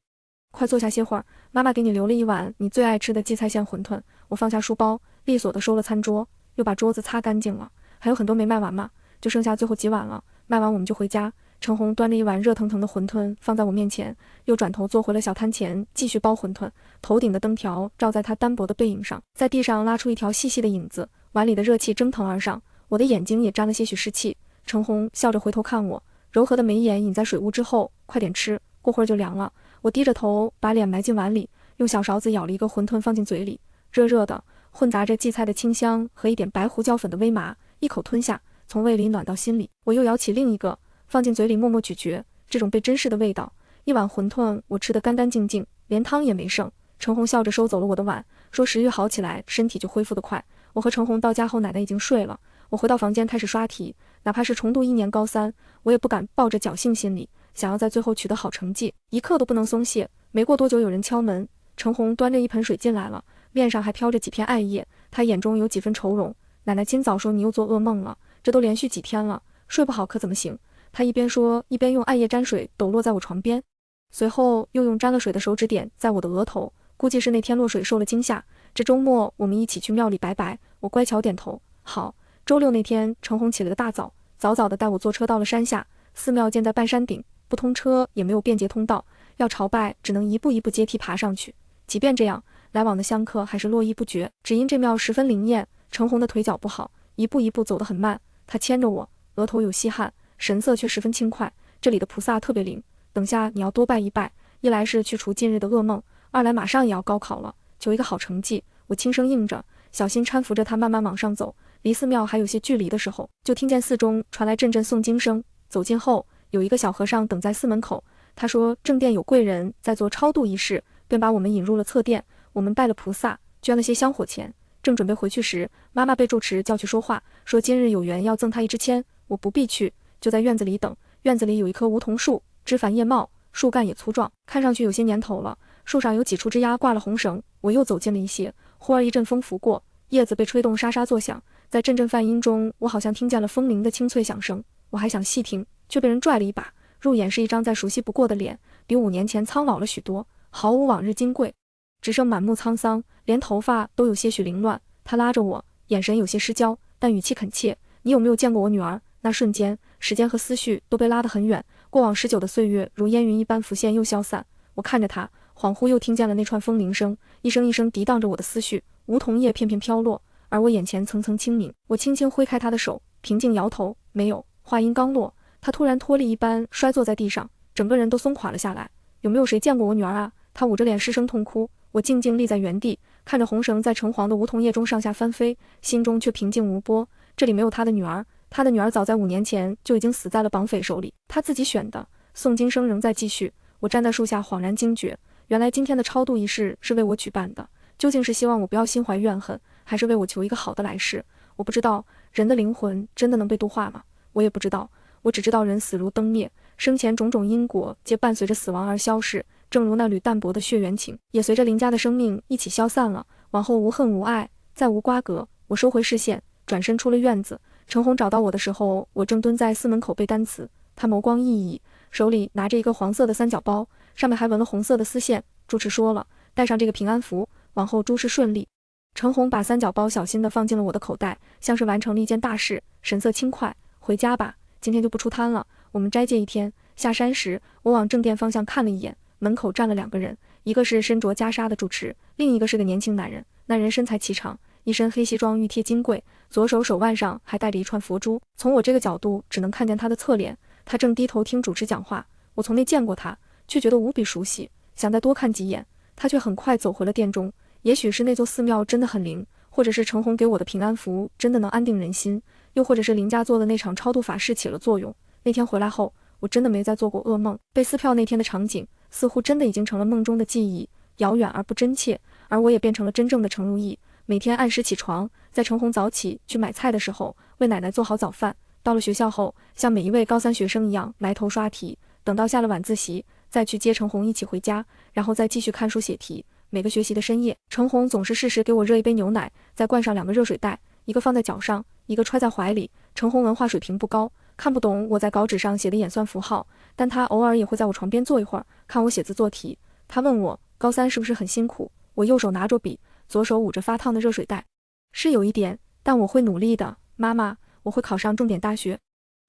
快坐下歇会儿，妈妈给你留了一碗你最爱吃的荠菜馅馄饨。我放下书包，利索地收了餐桌，又把桌子擦干净了。还有很多没卖完嘛，就剩下最后几碗了，卖完我们就回家。程红端着一碗热腾腾的馄饨放在我面前，又转头坐回了小摊前继续包馄饨。头顶的灯条照在他单薄的背影上，在地上拉出一条细细的影子，碗里的热气蒸腾而上，我的眼睛也沾了些许湿气。程红笑着回头看我，柔和的眉眼隐在水雾之后。快点吃，过会儿就凉了。我低着头把脸埋进碗里，用小勺子舀了一个馄饨放进嘴里，热热的，混杂着荠菜的清香和一点白胡椒粉的微麻，一口吞下，从胃里暖到心里。我又舀起另一个放进嘴里默默咀嚼，这种被珍视的味道，一碗馄饨我吃得干干净净，连汤也没剩。程红笑着收走了我的碗，说食欲好起来，身体就恢复得快。我和程红到家后，奶奶已经睡了。我回到房间开始刷题，哪怕是重读1年高3，我也不敢抱着侥幸心理，想要在最后取得好成绩，一刻都不能松懈。没过多久，有人敲门，程红端着一盆水进来了，面上还飘着几片艾叶，他眼中有几分愁容。奶奶今早说你又做噩梦了，这都连续几天了，睡不好可怎么行？他一边说，一边用艾叶沾水抖落在我床边，随后又用沾了水的手指点在我的额头，估计是那天落水受了惊吓。这周末我们一起去庙里拜拜，我乖巧点头。好。周六那天，程红起了个大早，早早地带我坐车到了山下。寺庙建在半山顶，不通车也没有便捷通道，要朝拜只能一步一步阶梯爬上去。即便这样，来往的香客还是络绎不绝。只因这庙十分灵验，程红的腿脚不好，一步一步走得很慢。他牵着我，额头有细汗，神色却十分轻快。这里的菩萨特别灵，等下你要多拜一拜，一来是去除近日的噩梦，二来马上也要高考了，求一个好成绩。我轻声应着，小心搀扶着他慢慢往上走。离寺庙还有些距离的时候，就听见寺中传来阵阵诵经声。走近后，有一个小和尚等在寺门口，他说正殿有贵人在做超度仪式，便把我们引入了侧殿。我们拜了菩萨，捐了些香火钱，正准备回去时，妈妈被住持叫去说话，说今日有缘要赠他一支签，我不必去，就在院子里等。院子里有一棵梧桐树，枝繁叶茂，树干也粗壮，看上去有些年头了。树上有几处枝丫挂了红绳。我又走近了一些，忽而一阵风拂过，叶子被吹动沙沙作响，在阵阵梵音中，我好像听见了风铃的清脆响声。我还想细听，却被人拽了一把，入眼是一张再熟悉不过的脸，比5年前苍老了许多，毫无往日金贵，只剩满目沧桑，连头发都有些许凌乱。他拉着我，眼神有些失焦，但语气恳切：“你有没有见过我女儿？”那瞬间，时间和思绪都被拉得很远，过往19的岁月如烟云一般浮现又消散。我看着他，恍惚又听见了那串风铃声，一声一声抵挡着我的思绪，梧桐叶片片飘落，而我眼前层层清明。我轻轻挥开他的手，平静摇头：“没有。”话音刚落，他突然脱力一般摔坐在地上，整个人都松垮了下来。有没有谁见过我女儿啊？他捂着脸失声痛哭。我静静立在原地，看着红绳在橙黄的梧桐叶中上下翻飞，心中却平静无波。这里没有他的女儿，他的女儿早在5年前就已经死在了绑匪手里，他自己选的。诵经声仍在继续，我站在树下恍然惊觉，原来今天的超度仪式是为我举办的，究竟是希望我不要心怀怨恨，还是为我求一个好的来世？我不知道，人的灵魂真的能被度化吗？我也不知道，我只知道人死如灯灭，生前种种因果皆伴随着死亡而消逝，正如那缕淡薄的血缘情，也随着林家的生命一起消散了。往后无恨无爱，再无瓜葛。我收回视线，转身出了院子。程红找到我的时候，我正蹲在寺门口背单词，他眸光熠熠，手里拿着一个黄色的三角包，上面还纹了红色的丝线。住持说了，带上这个平安符，往后诸事顺利。程红把三角包小心地放进了我的口袋，像是完成了一件大事，神色轻快。回家吧，今天就不出摊了，我们斋戒1天。下山时，我往正殿方向看了一眼，门口站了2个人，一个是身着袈裟的住持，另一个是个年轻男人。那人身材颀长，一身黑西装，玉贴金贵，左手手腕上还戴着一串佛珠。从我这个角度，只能看见他的侧脸。他正低头听主持讲话，我从没见过他，却觉得无比熟悉，想再多看几眼。他却很快走回了殿中。也许是那座寺庙真的很灵，或者是程红给我的平安符真的能安定人心，又或者是林家做的那场超度法事起了作用。那天回来后，我真的没再做过噩梦，被撕票那天的场景似乎真的已经成了梦中的记忆，遥远而不真切，而我也变成了真正的程如意。每天按时起床，在程红早起去买菜的时候，为奶奶做好早饭。到了学校后，像每一位高3学生一样埋头刷题，等到下了晚自习，再去接程红一起回家，然后再继续看书写题。每个学习的深夜，程红总是适时给我热一杯牛奶，再灌上2个热水袋，一个放在脚上，一个揣在怀里。程红文化水平不高，看不懂我在稿纸上写的演算符号，但他偶尔也会在我床边坐一会儿，看我写字做题。他问我高3是不是很辛苦，我右手拿着笔，左手捂着发烫的热水袋。是有一点，但我会努力的，妈妈，我会考上重点大学，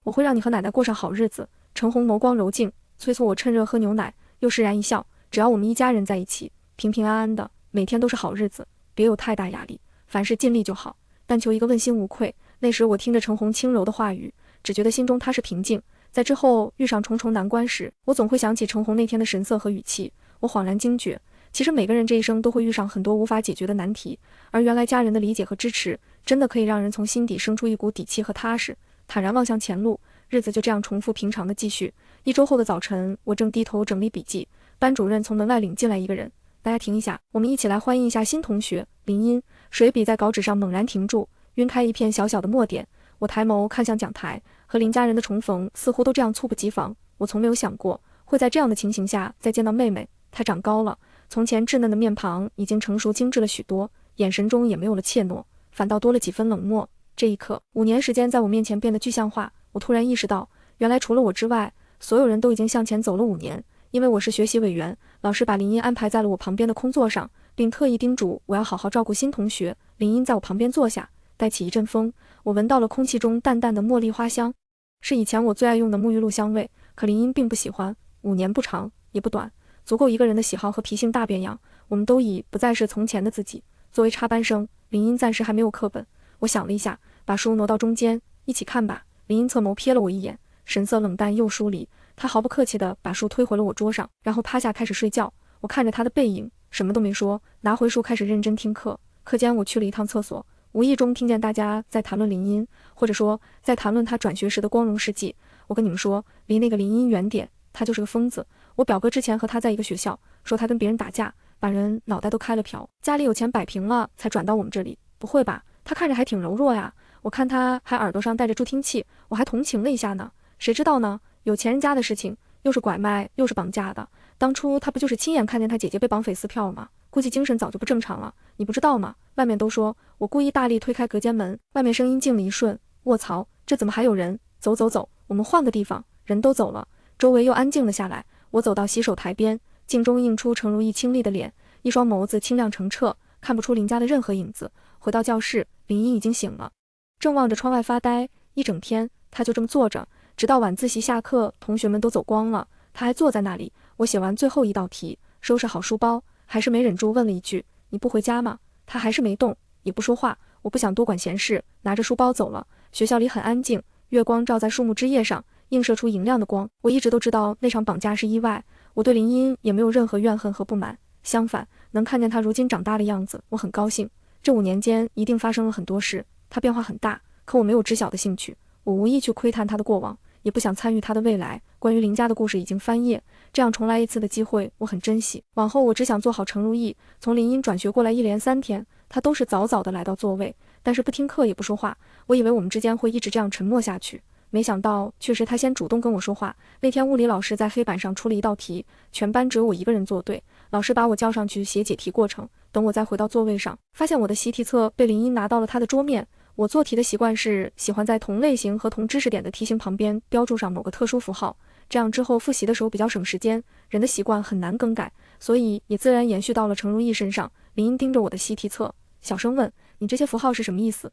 我会让你和奶奶过上好日子。程红眸光柔静，催促我趁热喝牛奶，又释然一笑，只要我们一家人在一起，平平安安的，每天都是好日子，别有太大压力，凡事尽力就好，但求一个问心无愧。那时我听着程红轻柔的话语，只觉得心中踏实平静。在之后遇上重重难关时，我总会想起程红那天的神色和语气，我恍然惊觉，其实每个人这一生都会遇上很多无法解决的难题，而原来家人的理解和支持，真的可以让人从心底生出一股底气和踏实，坦然望向前路。日子就这样重复平常的继续。1周后的早晨，我正低头整理笔记，班主任从门外领进来一个人，大家停一下，我们一起来欢迎一下新同学林茵。水笔在稿纸上猛然停住，晕开一片小小的墨点。我抬眸看向讲台，和林家人的重逢似乎都这样猝不及防。我从没有想过会在这样的情形下再见到妹妹，她长高了，从前稚嫩的面庞已经成熟精致了许多，眼神中也没有了怯懦，反倒多了几分冷漠。这一刻，5年时间在我面前变得具象化。我突然意识到，原来除了我之外，所有人都已经向前走了5年。因为我是学习委员，老师把林茵安排在了我旁边的空座上，并特意叮嘱我要好好照顾新同学。林茵在我旁边坐下，带起一阵风，我闻到了空气中淡淡的茉莉花香，是以前我最爱用的沐浴露香味。可林茵并不喜欢。5年不长也不短，足够一个人的喜好和脾性大变样。我们都已不再是从前的自己。作为插班生，林茵暂时还没有课本。我想了一下，把书挪到中间，一起看吧。林茵侧眸瞥了我一眼，神色冷淡又疏离。她毫不客气地把书推回了我桌上，然后趴下开始睡觉。我看着她的背影，什么都没说，拿回书开始认真听课。课间我去了一趟厕所，无意中听见大家在谈论林茵，或者说在谈论她转学时的光荣事迹。我跟你们说，离那个林茵远点，她就是个疯子。我表哥之前和她在一个学校，说她跟别人打架，把人脑袋都开了瓢，家里有钱摆平了才转到我们这里。不会吧，她看着还挺柔弱呀，我看她还耳朵上戴着助听器，我还同情了一下呢。谁知道呢，有钱人家的事情，又是拐卖又是绑架的，当初她不就是亲眼看见她姐姐被绑匪撕票吗？估计精神早就不正常了，你不知道吗？外面都说我故意大力推开隔间门，外面声音静了一瞬，卧槽，这怎么还有人？走走走，我们换个地方。人都走了，周围又安静了下来。我走到洗手台边，镜中映出程如意清丽的脸，一双眸子清亮澄澈，看不出林家的任何影子。回到教室，林茵已经醒了，正望着窗外发呆。一整天她就这么坐着，直到晚自习下课，同学们都走光了，她还坐在那里。我写完最后一道题，收拾好书包，还是没忍住问了一句，你不回家吗？她还是没动，也不说话。我不想多管闲事，拿着书包走了。学校里很安静，月光照在树木枝叶上，映射出莹亮的光。我一直都知道那场绑架是意外，我对林茵也没有任何怨恨和不满，相反，能看见她如今长大的样子，我很高兴。这5年间一定发生了很多事，她变化很大，可我没有知晓的兴趣。我无意去窥探她的过往，也不想参与她的未来。关于林家的故事已经翻页，这样重来一次的机会我很珍惜。往后我只想做好程如意。从林茵转学过来一连3天，她都是早早的来到座位，但是不听课也不说话。我以为我们之间会一直这样沉默下去，没想到却是她先主动跟我说话。那天物理老师在黑板上出了一道题，全班只有我一个人做对，老师把我叫上去写解题过程。等我再回到座位上，发现我的习题册被林茵拿到了她的桌面。我做题的习惯是喜欢在同类型和同知识点的题型旁边标注上某个特殊符号，这样之后复习的时候比较省时间。人的习惯很难更改，所以也自然延续到了程如意身上。林茵盯着我的习题册，小声问，你这些符号是什么意思？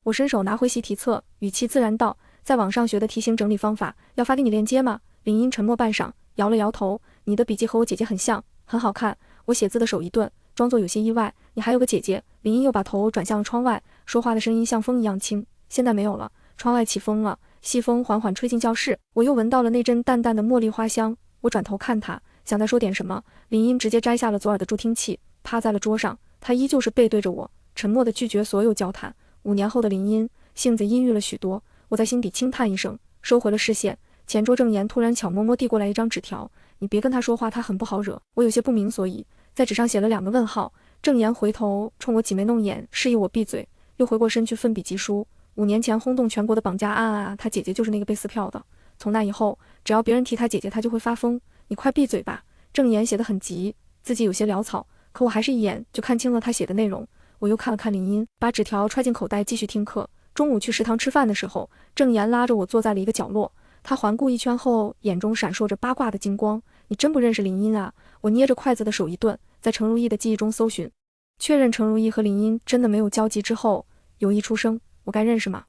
我伸手拿回习题册，语气自然道，在网上学的题型整理方法，要发给你链接吗？林茵沉默半晌，摇了摇头，你的笔记和我姐姐很像，很好看。我写字的手一顿，装作有些意外，你还有个姐姐。林茵又把头转向了窗外，说话的声音像风一样轻，现在没有了，窗外起风了，西风缓缓吹进教室，我又闻到了那阵淡淡的茉莉花香。我转头看她，想再说点什么，林茵直接摘下了左耳的助听器，趴在了桌上，她依旧是背对着我，沉默地拒绝所有交谈。5年后的林音，性子阴郁了许多，我在心底轻叹一声，收回了视线。前桌郑言突然悄摸摸递过来一张纸条，你别跟他说话，他很不好惹。我有些不明所以，在纸上写了2个问号。郑言回头冲我挤眉弄眼，示意我闭嘴，又回过身去奋笔疾书。5年前轰动全国的绑架案啊，他姐姐就是那个被撕票的。从那以后，只要别人提他姐姐，他就会发疯。你快闭嘴吧！郑言写得很急，自己有些潦草，可我还是一眼就看清了他写的内容。我又看了看林音，把纸条揣进口袋继续听课。中午去食堂吃饭的时候，郑言拉着我坐在了一个角落，他环顾一圈后，眼中闪烁着八卦的金光。你真不认识林音啊？我捏着筷子的手一顿，在程如意的记忆中搜寻，确认程如意和林音真的没有交集之后，有意出声，我该认识吗？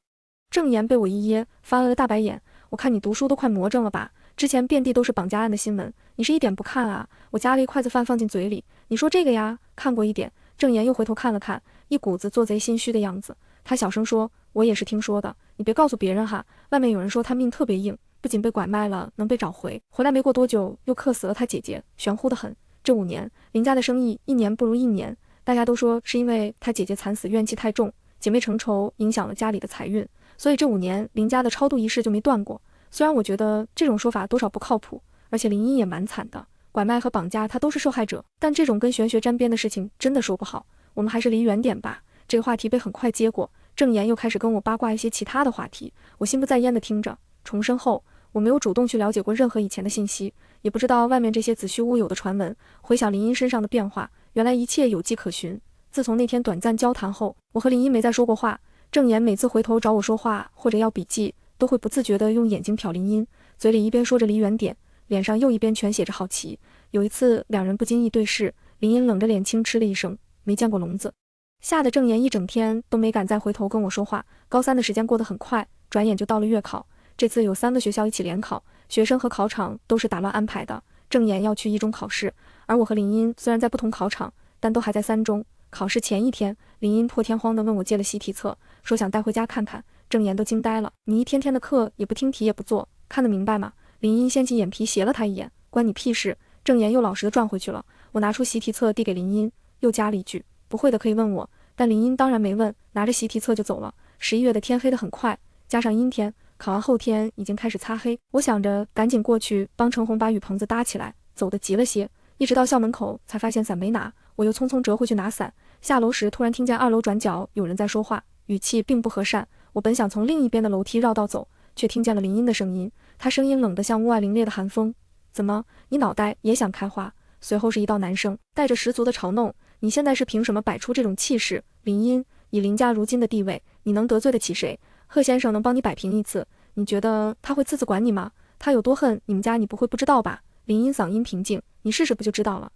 郑言被我一噎，翻了个大白眼。我看你读书都快魔怔了吧？之前遍地都是绑架案的新闻，你是一点不看啊？我夹了一筷子饭放进嘴里，你说这个呀？看过一点。郑言又回头看了看，一股子做贼心虚的样子。他小声说，我也是听说的，你别告诉别人哈。外面有人说他命特别硬，不仅被拐卖了，能被找回，回来没过多久又克死了他姐姐，玄乎的很。这5年林家的生意一年不如一年，大家都说是因为他姐姐惨死怨气太重，姐妹成仇影响了家里的财运，所以这5年林家的超度仪式就没断过。虽然我觉得这种说法多少不靠谱，而且林音也蛮惨的，拐卖和绑架他都是受害者，但这种跟玄学沾边的事情真的说不好，我们还是离远点吧。这个话题被很快接过，郑言又开始跟我八卦一些其他的话题，我心不在焉地听着。重生后，我没有主动去了解过任何以前的信息，也不知道外面这些子虚乌有的传闻。回想林音身上的变化，原来一切有迹可循。自从那天短暂交谈后，我和林音没再说过话。郑言每次回头找我说话或者要笔记，都会不自觉地用眼睛瞟林音，嘴里一边说着离远点，脸上又一边全写着好奇。有一次两人不经意对视，林音冷着脸轻嗤了一声，没见过聋子。吓得郑言一整天都没敢再回头跟我说话。高3的时间过得很快，转眼就到了月考。这次有3个学校一起联考，学生和考场都是打乱安排的。郑言要去1中考试，而我和林音虽然在不同考场，但都还在3中。考试前一天，林音破天荒地问我借了习题册，说想带回家看看。郑言都惊呆了，你一天天的课也不听题也不做，看得明白吗？林音掀起眼皮斜了他一眼，关你屁事。郑言又老实地转回去了。我拿出习题册递给林音，又加了一句，不会的可以问我。但林音当然没问，拿着习题册就走了。11月的天黑得很快，加上阴天，考完后天已经开始擦黑。我想着赶紧过去帮程红把雨棚子搭起来，走得急了些，一直到校门口才发现伞没拿，我又匆匆折回去拿伞。下楼时突然听见2楼转角有人在说话，语气并不和善。我本想从另一边的楼梯绕道走，却听见了林音的声音，她声音冷得像屋外凛冽的寒风。怎么，你脑袋也想开花？随后是一道男声，带着十足的嘲弄，你现在是凭什么摆出这种气势？林音，以林家如今的地位，你能得罪得起谁？贺先生能帮你摆平一次，你觉得他会自管你吗？他有多恨你们家，你不会不知道吧？林音嗓音平静，你试试不就知道了。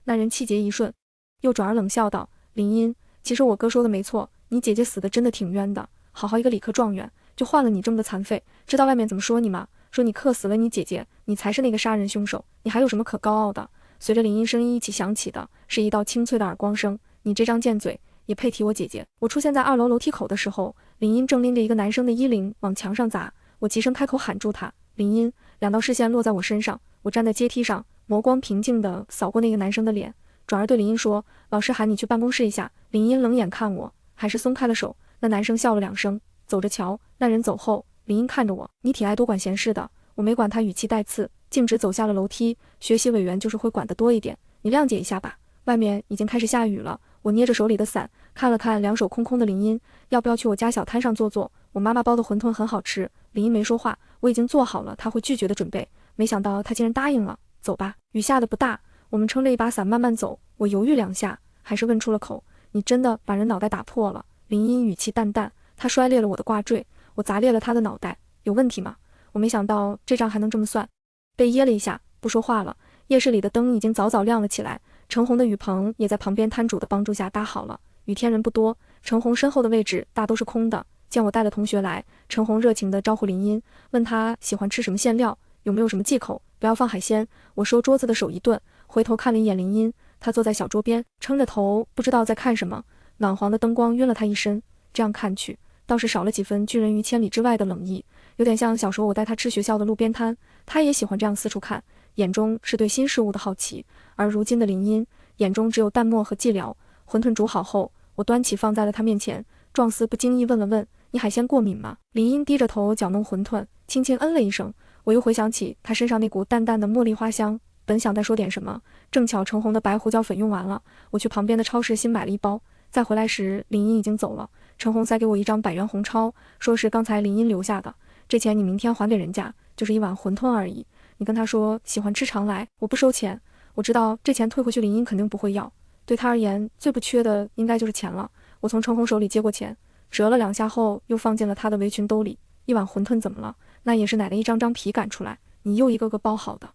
那人气节一瞬，又转而冷笑道，林音，其实我哥说的没错，你姐姐死的真的挺冤的，好好一个理科状元，就换了你这么的残废，知道外面怎么说你吗？说你克死了你姐姐，你才是那个杀人凶手，你还有什么可高傲的？随着林音声音一起响起的是一道清脆的耳光声，你这张贱嘴也配提我姐姐？我出现在2楼楼梯口的时候，林音正拎着一个男生的衣领往墙上砸，我急声开口喊住他，林音，2道视线落在我身上，我站在阶梯上，眸光平静地扫过那个男生的脸，转而对林音说，老师喊你去办公室一下。林音冷眼看我，还是松开了手。那男生笑了2声，走着瞧。那人走后，林音看着我，你挺爱多管闲事的。我没管他，语气带刺，径直走下了楼梯。学习委员就是会管得多一点，你谅解一下吧。外面已经开始下雨了，我捏着手里的伞，看了看2手空空的林音，要不要去我家小摊上坐坐？我妈妈包的馄饨很好吃。林音没说话，我已经做好了他会拒绝的准备，没想到他竟然答应了。走吧，雨下的不大，我们撑着一把伞慢慢走。我犹豫2下，还是问出了口，你真的把人脑袋打破了？林音语气淡淡，他摔裂了我的挂坠，我砸裂了他的脑袋，有问题吗？我没想到这账还能这么算，被噎了一下，不说话了。夜市里的灯已经早早亮了起来，程红的雨棚也在旁边摊主的帮助下搭好了。雨天人不多，程红身后的位置大都是空的。见我带了同学来，程红热情地招呼林音，问他喜欢吃什么馅料，有没有什么忌口，不要放海鲜。我收桌子的手一顿，回头看了一眼林音，他坐在小桌边，撑着头不知道在看什么，暖黄的灯光晕了他一身。这样看去，倒是少了几分拒人于千里之外的冷意，有点像小时候我带他吃学校的路边摊，他也喜欢这样四处看，眼中是对新事物的好奇。而如今的林音，眼中只有淡漠和寂寥。馄饨煮好后，我端起放在了他面前，状似不经意问了问：“你海鲜过敏吗？”林英低着头搅弄馄饨，轻轻嗯了一声。我又回想起他身上那股淡淡的茉莉花香，本想再说点什么，正巧程红的白胡椒粉用完了，我去旁边的超市新买了一包。再回来时，林英已经走了。程红塞给我一张100元红钞，说是刚才林英留下的，这钱你明天还给人家，就是一碗馄饨而已。你跟他说喜欢吃常来，我不收钱。我知道这钱退回去林英肯定不会要，对他而言最不缺的应该就是钱了。我从程红手里接过钱，折了2下后又放进了他的围裙兜里。一碗馄饨怎么了？那也是奶奶一张张皮擀出来，你又一个个包好的。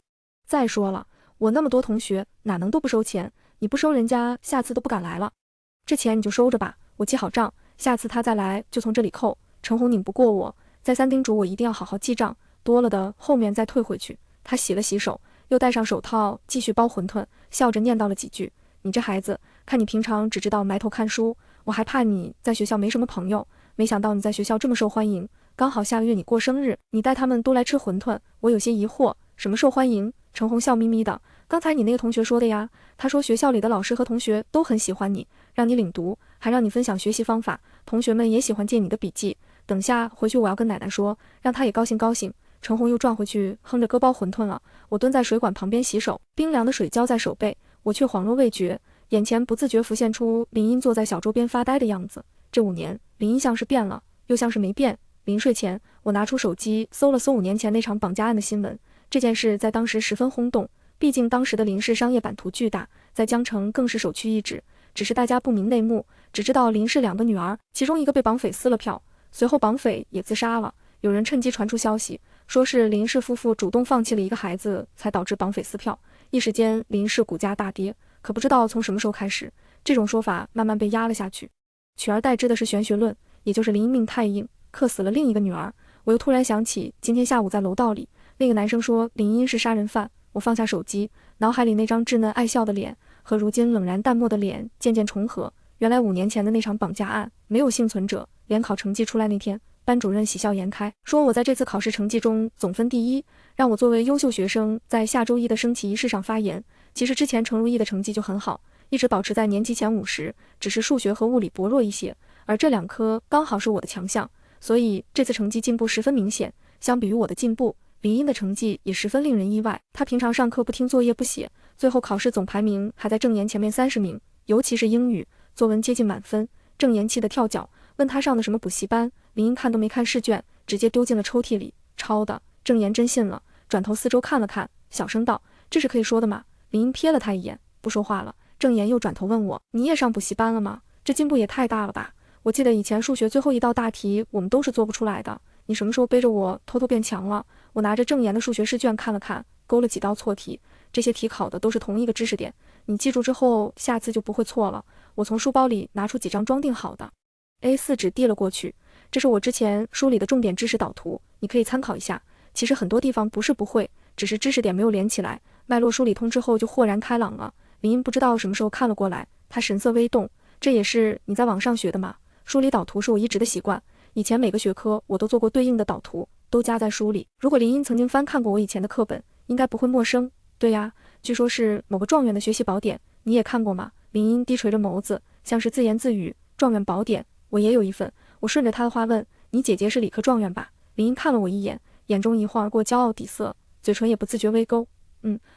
再说了，我那么多同学哪能都不收钱？你不收人家下次都不敢来了。这钱你就收着吧，我记好账，下次他再来就从这里扣。程红拧不过我，再三叮嘱我一定要好好记账，多了的后面再退回去。他洗了洗手，又戴上手套继续包馄饨，笑着念叨了几句：“你这孩子，看你平常只知道埋头看书，我还怕你在学校没什么朋友，没想到你在学校这么受欢迎。刚好下个月你过生日，你带他们都来吃馄饨。”我有些疑惑，什么受欢迎？程红笑眯眯的，刚才你那个同学说的呀，他说学校里的老师和同学都很喜欢你，让你领读，还让你分享学习方法，同学们也喜欢借你的笔记。等下回去我要跟奶奶说，让她也高兴高兴。程红又转回去哼着割包馄饨了。我蹲在水管旁边洗手，冰凉的水浇在手背，我却恍若未觉，眼前不自觉浮现出林英坐在小桌边发呆的样子。这5年，林英像是变了，又像是没变。临睡前，我拿出手机搜了搜5年前那场绑架案的新闻。这件事在当时十分轰动，毕竟当时的林氏商业版图巨大，在江城更是首屈一指。只是大家不明内幕，只知道林氏2个女儿，其中一个被绑匪撕了票，随后绑匪也自杀了。有人趁机传出消息，说是林氏夫妇主动放弃了一个孩子，才导致绑匪撕票。一时间，林氏股价大跌。可不知道从什么时候开始，这种说法慢慢被压了下去，取而代之的是玄学论，也就是林英命太硬，克死了另一个女儿。我又突然想起今天下午在楼道里，那个男生说林英是杀人犯。我放下手机，脑海里那张稚嫩爱笑的脸和如今冷然淡漠的脸渐渐重合。原来5年前的那场绑架案没有幸存者。联考成绩出来那天，班主任喜笑颜开，说我在这次考试成绩中总分第1，让我作为优秀学生在下周1的升旗仪式上发言。其实之前程如意的成绩就很好，一直保持在年级前50，只是数学和物理薄弱一些，而这2科刚好是我的强项，所以这次成绩进步十分明显。相比于我的进步，林英的成绩也十分令人意外。他平常上课不听作业不写，最后考试总排名还在正言前面30名，尤其是英语作文接近满分。正言气得跳脚，问他上的什么补习班，林英看都没看试卷，直接丢进了抽屉里，抄的。正言真信了，转头四周看了看，小声道：“这是可以说的吗？”林英瞥了他一眼，不说话了。正言又转头问我：“你也上补习班了吗？这进步也太大了吧？我记得以前数学最后一道大题我们都是做不出来的，你什么时候背着我偷偷变强了？”我拿着正言的数学试卷看了看，勾了几道错题，这些题考的都是同一个知识点，你记住之后下次就不会错了。我从书包里拿出几张装订好的 A4 纸递了过去，这是我之前梳理的重点知识导图，你可以参考一下。其实很多地方不是不会，只是知识点没有连起来，脉络梳理通之后就豁然开朗了。林英不知道什么时候看了过来，他神色微动：“这也是你在网上学的吗？”梳理导图是我一直的习惯，以前每个学科我都做过对应的导图，都加在书里。如果林英曾经翻看过我以前的课本，应该不会陌生。对呀，据说是某个状元的学习宝典，你也看过吗？林英低垂着眸子，像是自言自语：“状元宝典，我也有一份。”我顺着他的话问：“你姐姐是理科状元吧？”林英看了我一眼，眼中一晃而过骄傲底色，嘴唇也不自觉微勾：“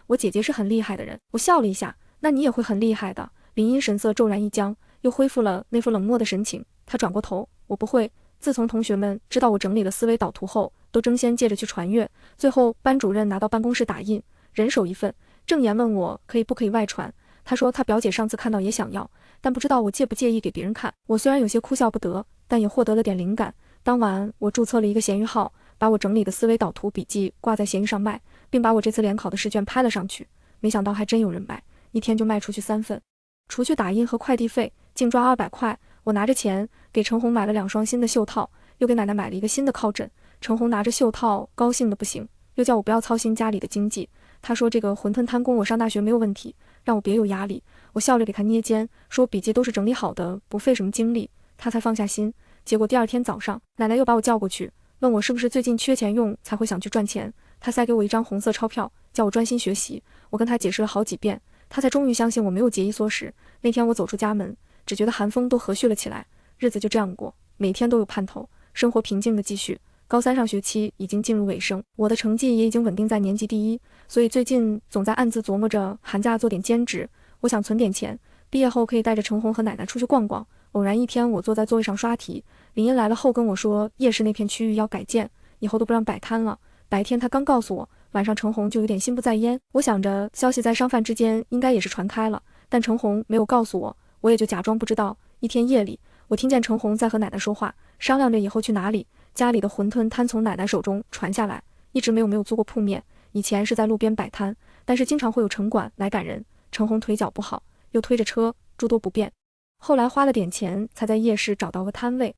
我姐姐是很厉害的人。”我笑了一下：“那你也会很厉害的。”林英神色骤然一僵，又恢复了那副冷漠的神情。他转过头：“我不会。”自从同学们知道我整理了思维导图后，都争先借着去传阅，最后班主任拿到办公室打印，人手一份。正言问我可以不可以外传，他说他表姐上次看到也想要，但不知道我介不介意给别人看。我虽然有些哭笑不得，但也获得了点灵感。当晚我注册了一个闲鱼号，把我整理的思维导图笔记挂在闲鱼上卖，并把我这次联考的试卷拍了上去。没想到还真有人买，一天就卖出去3份。除去打印和快递费，净赚200块。我拿着钱给程红买了2双新的袖套，又给奶奶买了一个新的靠枕。程红拿着袖套高兴的不行，又叫我不要操心家里的经济。他说这个馄饨摊供我上大学没有问题，让我别有压力。我笑着给他捏肩，说笔记都是整理好的，不费什么精力，他才放下心。结果第2天早上，奶奶又把我叫过去，问我是不是最近缺钱用才会想去赚钱。他塞给我一张红色钞票，叫我专心学习。我跟他解释了好几遍，他才终于相信我没有节衣缩食。那天我走出家门，只觉得寒风都和煦了起来。日子就这样过，每天都有盼头，生活平静的继续。高三上学期已经进入尾声，我的成绩也已经稳定在年级第一，所以最近总在暗自琢磨着寒假做点兼职。我想存点钱，毕业后可以带着程红和奶奶出去逛逛。偶然一天，我坐在座位上刷题，林茵来了后跟我说，夜市那片区域要改建，以后都不让摆摊了。白天他刚告诉我，晚上程红就有点心不在焉。我想着消息在商贩之间应该也是传开了，但程红没有告诉我，我也就假装不知道。一天夜里，我听见程红在和奶奶说话，商量着以后去哪里。家里的馄饨摊从奶奶手中传下来，一直没有租过铺面。以前是在路边摆摊，但是经常会有城管来赶人。程红腿脚不好，又推着车，诸多不便。后来花了点钱，才在夜市找到个摊位，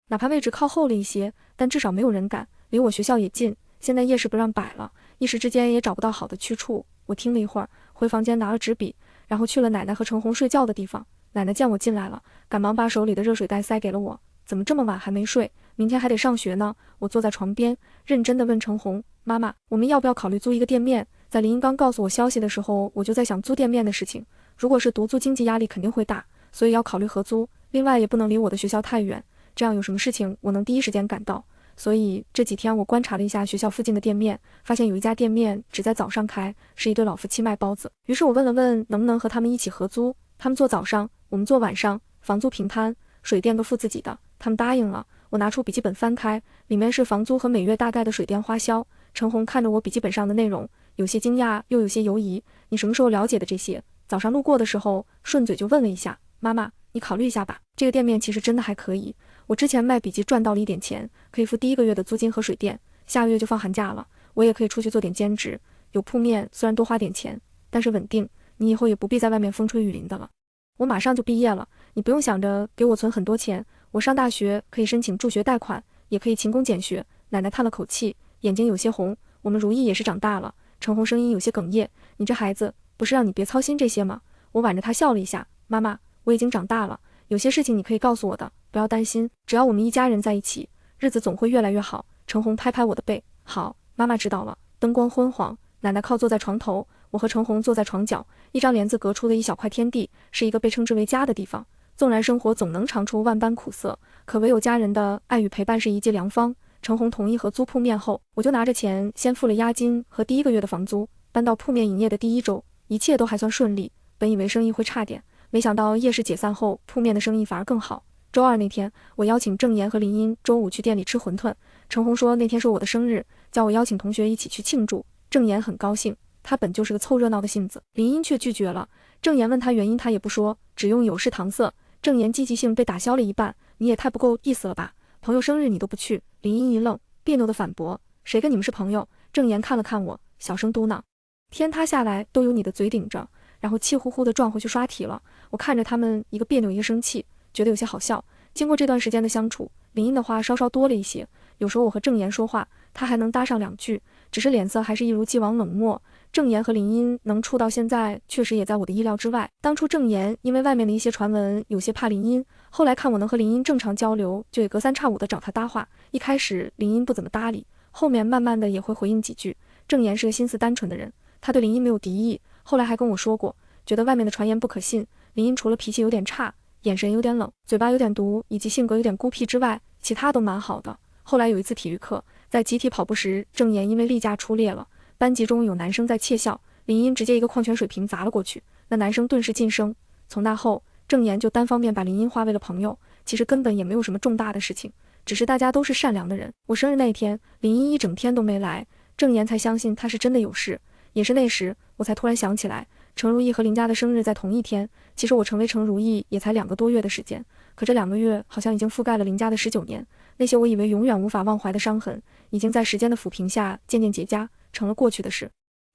哪怕位置靠后了一些，但至少没有人赶，离我学校也近。现在夜市不让摆了，一时之间也找不到好的去处。我听了一会儿，回房间拿了纸笔，然后去了奶奶和程红睡觉的地方。奶奶见我进来了，赶忙把手里的热水袋塞给了我。怎么这么晚还没睡？明天还得上学呢。我坐在床边，认真地问程红：“妈妈，我们要不要考虑租一个店面？”在林茵刚告诉我消息的时候，我就在想租店面的事情。如果是独租，经济压力肯定会大，所以要考虑合租。另外，也不能离我的学校太远，这样有什么事情我能第一时间赶到。所以这几天我观察了一下学校附近的店面，发现有一家店面只在早上开，是一对老夫妻卖包子。于是我问了问能不能和他们一起合租，他们做早上，我们做晚上，房租平摊，水电各付自己的。他们答应了。我拿出笔记本翻开，里面是房租和每月大概的水电花销。程红看着我笔记本上的内容，有些惊讶又有些犹疑。你什么时候了解的这些？早上路过的时候顺嘴就问了一下。妈妈，你考虑一下吧，这个店面其实真的还可以。我之前卖笔记赚到了一点钱，可以付第1个月的租金和水电，下个月就放寒假了，我也可以出去做点兼职。有铺面虽然多花点钱，但是稳定，你以后也不必在外面风吹雨淋的了。我马上就毕业了，你不用想着给我存很多钱，我上大学可以申请助学贷款，也可以勤工俭学。奶奶叹了口气，眼睛有些红。我们如意也是长大了。程红声音有些哽咽，你这孩子不是让你别操心这些吗？我挽着他笑了一下，妈妈，我已经长大了，有些事情你可以告诉我的，不要担心，只要我们一家人在一起，日子总会越来越好。程红拍拍我的背，好，妈妈知道了。灯光昏黄，奶奶靠坐在床头，我和程红坐在床角，一张帘子隔出了一小块天地，是一个被称之为家的地方。纵然生活总能尝出万般苦涩，可唯有家人的爱与陪伴是一剂良方。程红同意合租铺面后，我就拿着钱先付了押金和第1个月的房租，搬到铺面营业的第1周，一切都还算顺利。本以为生意会差点，没想到夜市解散后，铺面的生意反而更好。周二那天，我邀请郑岩和林茵周五去店里吃馄饨。程红说那天是我的生日，叫我邀请同学一起去庆祝。郑岩很高兴，他本就是个凑热闹的性子。林茵却拒绝了。郑岩问他原因，他也不说，只用有事搪塞。郑岩积极性被打消了一半，你也太不够意思了吧，朋友生日你都不去。林茵一愣，别扭的反驳，谁跟你们是朋友？郑岩看了看我，小声嘟囔，天塌下来都有你的嘴顶着。然后气呼呼地撞回去刷题了。我看着他们一个别扭一个生气，觉得有些好笑。经过这段时间的相处，林茵的话稍稍多了一些，有时候我和郑岩说话，他还能搭上2句，只是脸色还是一如既往冷漠。郑岩和林茵能处到现在，确实也在我的意料之外。当初郑岩因为外面的一些传闻有些怕林茵，后来看我能和林茵正常交流，就也隔三差五的找他搭话。一开始林茵不怎么搭理，后面慢慢的也会回应几句。郑岩是个心思单纯的人，他对林茵没有敌意，后来还跟我说过，觉得外面的传言不可信。林茵除了脾气有点差，眼神有点冷，嘴巴有点毒，以及性格有点孤僻之外，其他都蛮好的。后来有一次体育课，在集体跑步时，郑岩因为例假出列了，班级中有男生在窃笑，林茵直接一个矿泉水瓶砸了过去，那男生顿时噤声。从那后，郑岩就单方面把林茵划为了朋友，其实根本也没有什么重大的事情，只是大家都是善良的人。我生日那天，林茵一整天都没来，郑岩才相信他是真的有事。也是那时，我才突然想起来，程如意和林家的生日在同一天。其实我成为程如意也才2个多月的时间，可这2个月好像已经覆盖了林家的19年。那些我以为永远无法忘怀的伤痕，已经在时间的抚平下渐渐结痂，成了过去的事。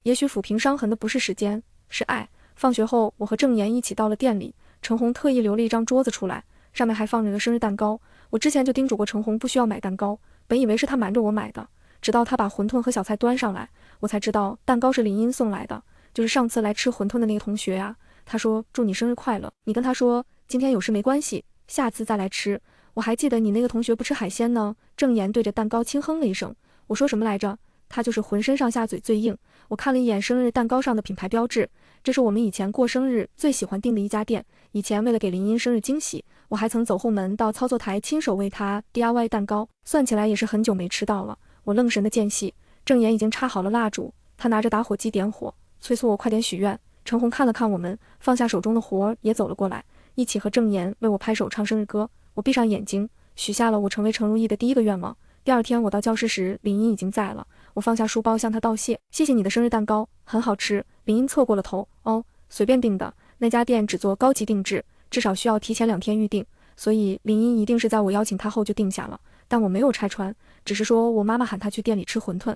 也许抚平伤痕的不是时间，是爱。放学后，我和郑岩一起到了店里，程红特意留了一张桌子出来，上面还放着个生日蛋糕。我之前就叮嘱过程红不需要买蛋糕，本以为是他瞒着我买的，直到他把馄饨和小菜端上来，我才知道蛋糕是林茵送来的，就是上次来吃馄饨的那个同学呀。他说祝你生日快乐，你跟他说今天有事没关系，下次再来吃。我还记得你那个同学不吃海鲜呢。郑岩对着蛋糕轻哼了一声，我说什么来着？他就是浑身上下嘴最硬。我看了一眼生日蛋糕上的品牌标志，这是我们以前过生日最喜欢订的一家店。以前为了给林茵生日惊喜，我还曾走后门到操作台亲手为她 DIY 蛋糕，算起来也是很久没吃到了。我愣神的间隙，郑言已经插好了蜡烛，他拿着打火机点火，催促我快点许愿。陈红看了看我们，放下手中的活也走了过来，一起和郑言为我拍手唱生日歌。我闭上眼睛，许下了我成为程如意的第一个愿望。第二天我到教室时，林茵已经在了。我放下书包向她道谢，谢谢你的生日蛋糕，很好吃。林茵侧过了头，哦，随便订的，那家店只做高级定制，至少需要提前2天预定，所以林茵一定是在我邀请她后就定下了。但我没有拆穿，只是说我妈妈喊她去店里吃馄饨，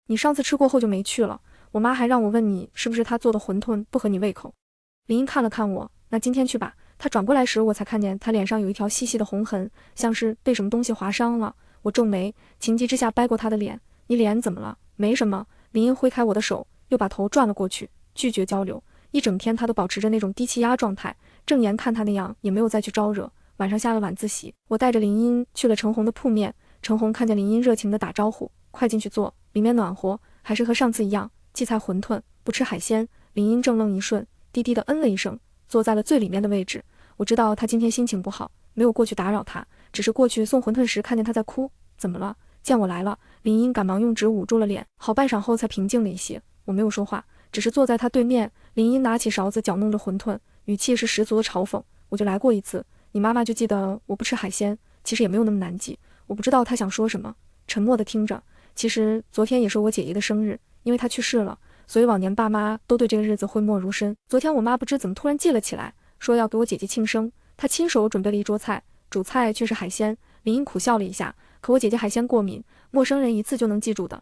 你上次吃过后就没去了。我妈还让我问你是不是她做的馄饨不合你胃口。林茵看了看我，那今天去吧。她转过来时，我才看见她脸上有一条细细的红痕，像是被什么东西划伤了。我皱眉，情急之下掰过她的脸，你脸怎么了？没什么。林茵挥开我的手，又把头转了过去，拒绝交流。一整天她都保持着那种低气压状态，郑言看她那样也没有再去招惹。晚上下了晚自习，我带着林茵去了陈红的铺面。陈红看见林茵热情地打招呼，快进去坐，里面暖和，还是和上次一样，荠菜馄饨，不吃海鲜。林茵怔愣一瞬，低低地嗯了一声，坐在了最里面的位置。我知道她今天心情不好，没有过去打扰她，只是过去送馄饨时看见她在哭。怎么了？见我来了。林茵赶忙用纸捂住了脸，好半晌后才平静了一些。我没有说话，只是坐在她对面。林茵拿起勺子搅弄着馄饨，语气是十足的嘲讽。我就来过一次，你妈妈就记得我不吃海鲜，其实也没有那么难记。我不知道她想说什么，沉默地听着。其实昨天也是我姐姐的生日，因为她去世了，所以往年爸妈都对这个日子讳莫如深。昨天我妈不知怎么突然记了起来，说要给我姐姐庆生，她亲手准备了一桌菜，主菜却是海鲜。林茵苦笑了一下，可我姐姐海鲜过敏，陌生人一次就能记住的。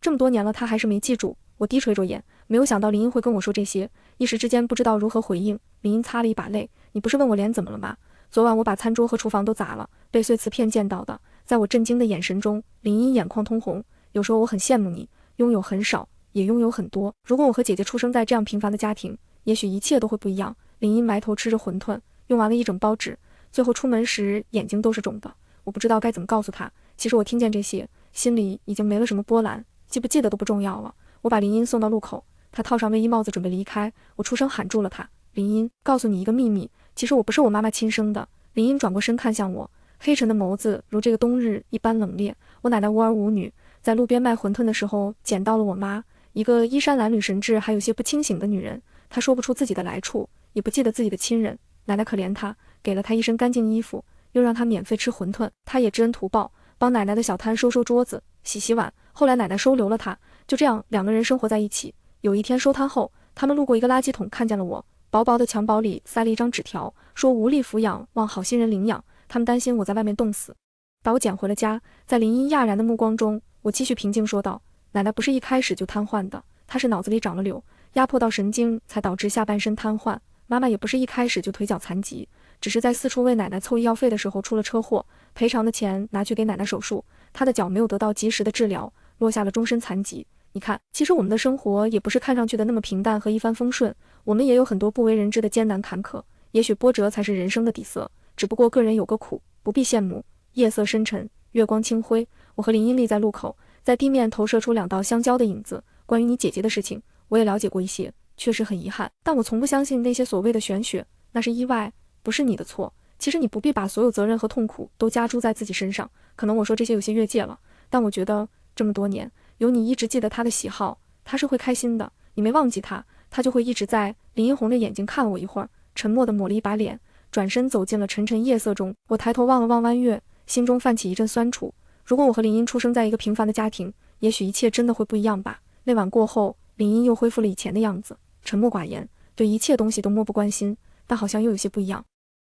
这么多年了，她还是没记住。我低垂着眼，没有想到林茵会跟我说这些，一时之间不知道如何回应。林茵擦了一把泪，你不是问我脸怎么了吗？昨晚我把餐桌和厨房都砸了，被碎瓷片溅到的。在我震惊的眼神中，林茵眼眶通红。有时候我很羡慕你，拥有很少，也拥有很多。如果我和姐姐出生在这样平凡的家庭，也许一切都会不一样。林茵埋头吃着馄饨，用完了一整包纸，最后出门时眼睛都是肿的。我不知道该怎么告诉她，其实我听见这些，心里已经没了什么波澜，记不记得都不重要了。我把林茵送到路口，她套上卫衣帽子准备离开，我出声喊住了她。林茵，告诉你一个秘密，其实我不是我妈妈亲生的。林茵转过身看向我，黑沉的眸子如这个冬日一般冷冽。我奶奶无儿无女，在路边卖馄饨的时候捡到了我妈，一个衣衫褴褛神志还有些不清醒的女人。她说不出自己的来处，也不记得自己的亲人。奶奶可怜她，给了她一身干净衣服，又让她免费吃馄饨。她也知恩图报，帮奶奶的小摊收收桌子，洗洗碗。后来奶奶收留了她，就这样2个人生活在一起。有一天收摊后，他们路过一个垃圾桶，看见了我，薄薄的襁褓里塞了一张纸条，说无力抚养，望好心人领养。他们担心我在外面冻死，把我捡回了家。在林茵讶然的目光中，我继续平静说道，奶奶不是一开始就瘫痪的，她是脑子里长了瘤，压迫到神经才导致下半身瘫痪。妈妈也不是一开始就腿脚残疾，只是在四处为奶奶凑医药费的时候出了车祸，赔偿的钱拿去给奶奶手术，她的脚没有得到及时的治疗，落下了终身残疾。你看，其实我们的生活也不是看上去的那么平淡和一帆风顺，我们也有很多不为人知的艰难坎坷。也许波折才是人生的底色，只不过个人有个苦，不必羡慕。夜色深沉，月光清辉，我和林茵立在路口，在地面投射出2道相交的影子。关于你姐姐的事情，我也了解过一些，确实很遗憾，但我从不相信那些所谓的玄学，那是意外，不是你的错。其实你不必把所有责任和痛苦都加诸在自己身上，可能我说这些有些越界了，但我觉得这么多年，有你一直记得他的喜好，他是会开心的。你没忘记他，他就会一直在。林茵红着眼睛看了我一会儿，沉默地抹了一把脸，转身走进了沉沉夜色中。我抬头望了望弯月，心中泛起一阵酸楚。如果我和林茵出生在一个平凡的家庭，也许一切真的会不一样吧。那晚过后，林茵又恢复了以前的样子，沉默寡言，对一切东西都漠不关心，但好像又有些不一样。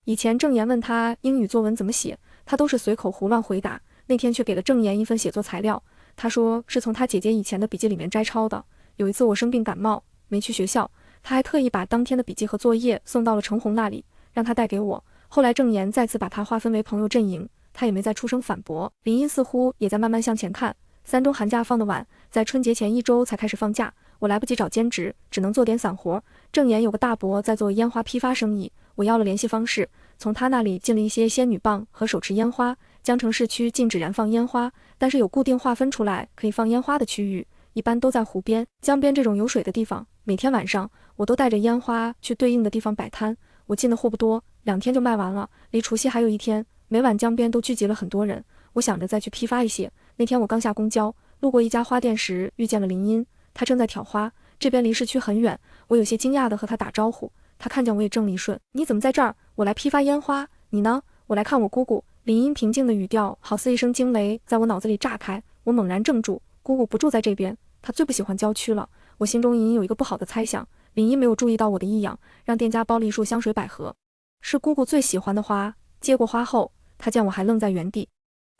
以前郑言问他英语作文怎么写，他都是随口胡乱回答，那天却给了郑言一份写作材料，他说是从他姐姐以前的笔记里面摘抄的。有一次我生病感冒，没去学校，他还特意把当天的笔记和作业送到了程红那里，让他带给我。后来郑言再次把他划分为朋友阵营，他也没再出声反驳。林茵似乎也在慢慢向前看。3中寒假放得晚，在春节前1周才开始放假，我来不及找兼职，只能做点散活。郑言有个大伯在做烟花批发生意，我要了联系方式，从他那里进了一些仙女棒和手持烟花。江城市区禁止燃放烟花，但是有固定划分出来可以放烟花的区域，一般都在湖边、江边这种有水的地方。每天晚上，我都带着烟花去对应的地方摆摊。我进的货不多，2天就卖完了，离除夕还有1天。每晚江边都聚集了很多人，我想着再去批发一些。那天我刚下公交，路过一家花店时遇见了林音，她正在挑花，这边离市区很远，我有些惊讶地和她打招呼。她看见我也怔了一瞬，你怎么在这儿？我来批发烟花，你呢？我来看我姑姑。林音平静的语调好似一声惊雷在我脑子里炸开，我猛然怔住。姑姑不住在这边，她最不喜欢郊区了。我心中隐隐有一个不好的猜想。林音没有注意到我的异样，让店家包了一束香水百合，是姑姑最喜欢的花。接过花后，她见我还愣在原地，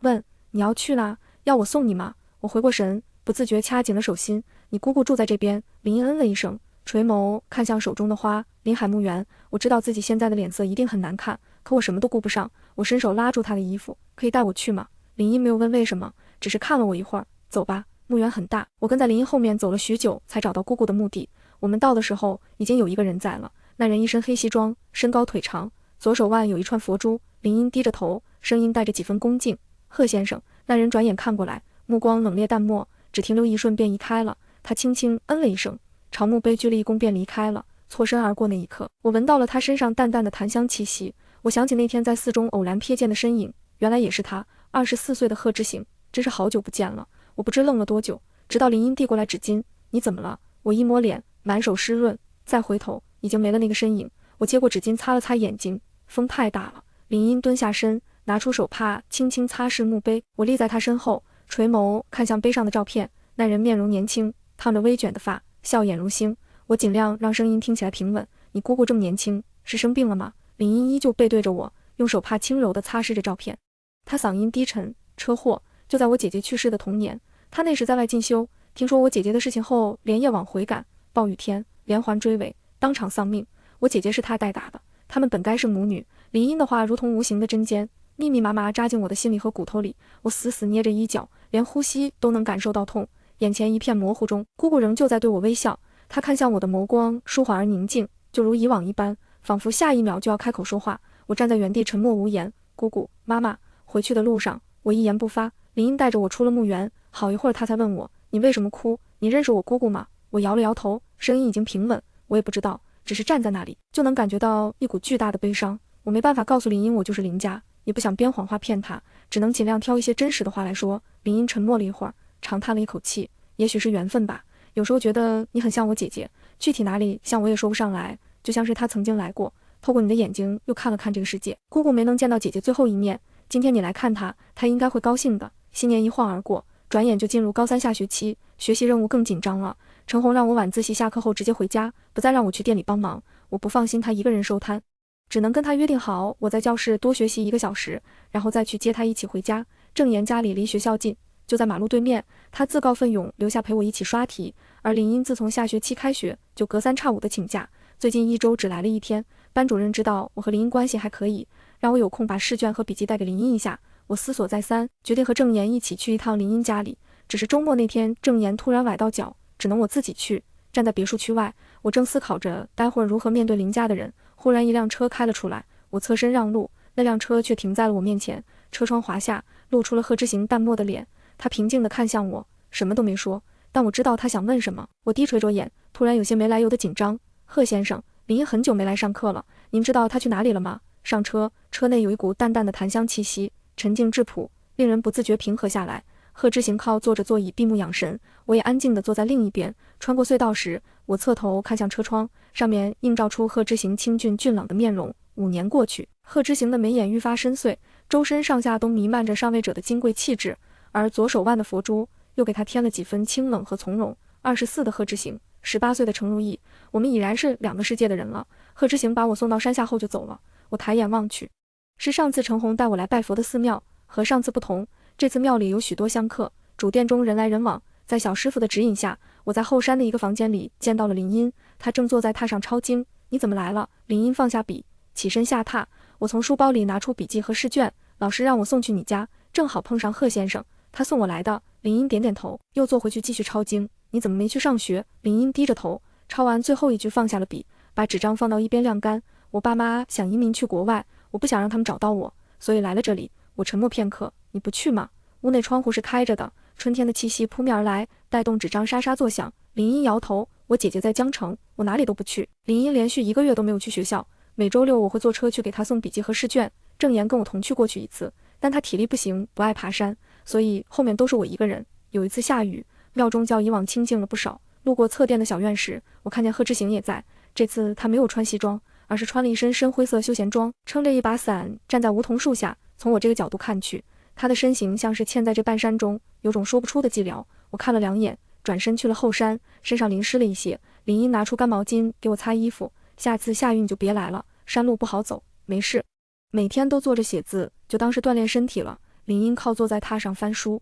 问：你要去哪？要我送你吗？我回过神，不自觉掐紧了手心。你姑姑住在这边。林音嗯了一声，垂眸看向手中的花，林海墓园。我知道自己现在的脸色一定很难看，可我什么都顾不上。我伸手拉住她的衣服，可以带我去吗？林音没有问为什么，只是看了我一会儿。走吧，墓园很大。我跟在林音后面走了许久，才找到姑姑的墓地。我们到的时候，已经有一个人在了。那人一身黑西装，身高腿长，左手腕有一串佛珠。林音低着头，声音带着几分恭敬：贺先生。那人转眼看过来，目光冷冽淡漠，只停留一瞬便移开了。他轻轻嗯了一声，朝墓碑鞠了一躬便离开了。错身而过那一刻，我闻到了他身上淡淡的檀香气息。我想起那天在寺中偶然瞥见的身影，原来也是他，24岁的贺之行。真是好久不见了。我不知愣了多久，直到林音递过来纸巾。你怎么了？我一摸脸，满手湿润，再回头，已经没了那个身影。我接过纸巾擦了擦眼睛，风太大了。林音蹲下身，拿出手帕，轻轻擦拭墓碑。我立在他身后，垂眸看向碑上的照片。那人面容年轻，烫着微卷的发，笑眼如星。我尽量让声音听起来平稳。你姑姑这么年轻，是生病了吗？林音依旧背对着我，用手帕轻柔地擦拭着照片。她嗓音低沉，车祸，就在我姐姐去世的同年。她那时在外进修，听说我姐姐的事情后，连夜往回赶，暴雨天，连环追尾，当场丧命。我姐姐是她代打的，她们本该是母女。林音的话如同无形的针尖，密密麻麻扎进我的心里和骨头里。我死死捏着衣角，连呼吸都能感受到痛。眼前一片模糊中，姑姑仍旧在对我微笑。她看向我的眸光舒缓而宁静，就如以往一般，仿佛下一秒就要开口说话。我站在原地沉默无言。姑姑，妈妈。回去的路上，我一言不发。林音带着我出了墓园，好一会儿她才问我：你为什么哭？你认识我姑姑吗？我摇了摇头，声音已经平稳。我也不知道，只是站在那里，就能感觉到一股巨大的悲伤。我没办法告诉林音我就是林家，也不想编谎话骗她，只能尽量挑一些真实的话来说。林音沉默了一会儿，长叹了一口气。也许是缘分吧，有时候觉得你很像我姐姐，具体哪里像我也说不上来，就像是她曾经来过，透过你的眼睛又看了看这个世界。姑姑没能见到姐姐最后一面，今天你来看她，她应该会高兴的。新年一晃而过，转眼就进入高3下学期，学习任务更紧张了。陈红让我晚自习下课后直接回家，不再让我去店里帮忙。我不放心她一个人收摊，只能跟她约定好，我在教室多学习1个小时，然后再去接她一起回家。郑岩家里离学校近，就在马路对面，他自告奋勇留下陪我一起刷题。而林音自从下学期开学就隔3差5的请假，最近1周只来了1天。班主任知道我和林音关系还可以，让我有空把试卷和笔记带给林音一下。我思索再三，决定和郑岩一起去一趟林音家里。只是周末那天，郑岩突然崴到脚，只能我自己去。站在别墅区外，我正思考着待会儿如何面对林家的人，忽然一辆车开了出来，我侧身让路，那辆车却停在了我面前。车窗滑下，露出了贺之行淡漠的脸。他平静地看向我，什么都没说，但我知道他想问什么。我低垂着眼，突然有些没来由的紧张。贺先生，林音很久没来上课了，您知道他去哪里了吗？上车，车内有一股淡淡的檀香气息，沉静质朴，令人不自觉平和下来。贺之行靠坐着座椅闭目养神，我也安静地坐在另一边。穿过隧道时，我侧头看向车窗，上面映照出贺之行清俊俊朗的面容。5年过去，贺之行的眉眼愈发深邃，周身上下都弥漫着上位者的金贵气质，而左手腕的佛珠又给他添了几分清冷和从容。24的贺之行，18岁的程如意，我们已然是2个世界的人了。贺之行把我送到山下后就走了，我抬眼望去，是上次程红带我来拜佛的寺庙。和上次不同，这次庙里有许多香客，主殿中人来人往。在小师傅的指引下，我在后山的一个房间里见到了林音，她正坐在榻上抄经。你怎么来了？林音放下笔，起身下榻。我从书包里拿出笔记和试卷，老师让我送去你家，正好碰上贺先生，他送我来的。林音点点头，又坐回去继续抄经。你怎么没去上学？林音低着头，抄完最后一句放下了笔，把纸张放到一边晾干。我爸妈想移民去国外，我不想让他们找到我，所以来了这里。我沉默片刻，你不去吗？屋内窗户是开着的，春天的气息扑面而来，带动纸张沙沙作响。林茵摇头，我姐姐在江城，我哪里都不去。林茵连续1个月都没有去学校，每周6我会坐车去给她送笔记和试卷。郑言跟我同去过去一次，但他体力不行，不爱爬山，所以后面都是我一个人。有一次下雨，庙中较以往清静了不少。路过侧殿的小院时，我看见贺知行也在。这次他没有穿西装，而是穿了一身深灰色休闲装，撑着一把伞站在梧桐树下。从我这个角度看去，他的身形像是嵌在这半山中，有种说不出的寂寥。我看了2眼，转身去了后山，身上淋湿了一些。林茵拿出干毛巾给我擦衣服，下次下雨你就别来了，山路不好走。没事，每天都坐着写字，就当是锻炼身体了。林茵靠坐在榻上翻书，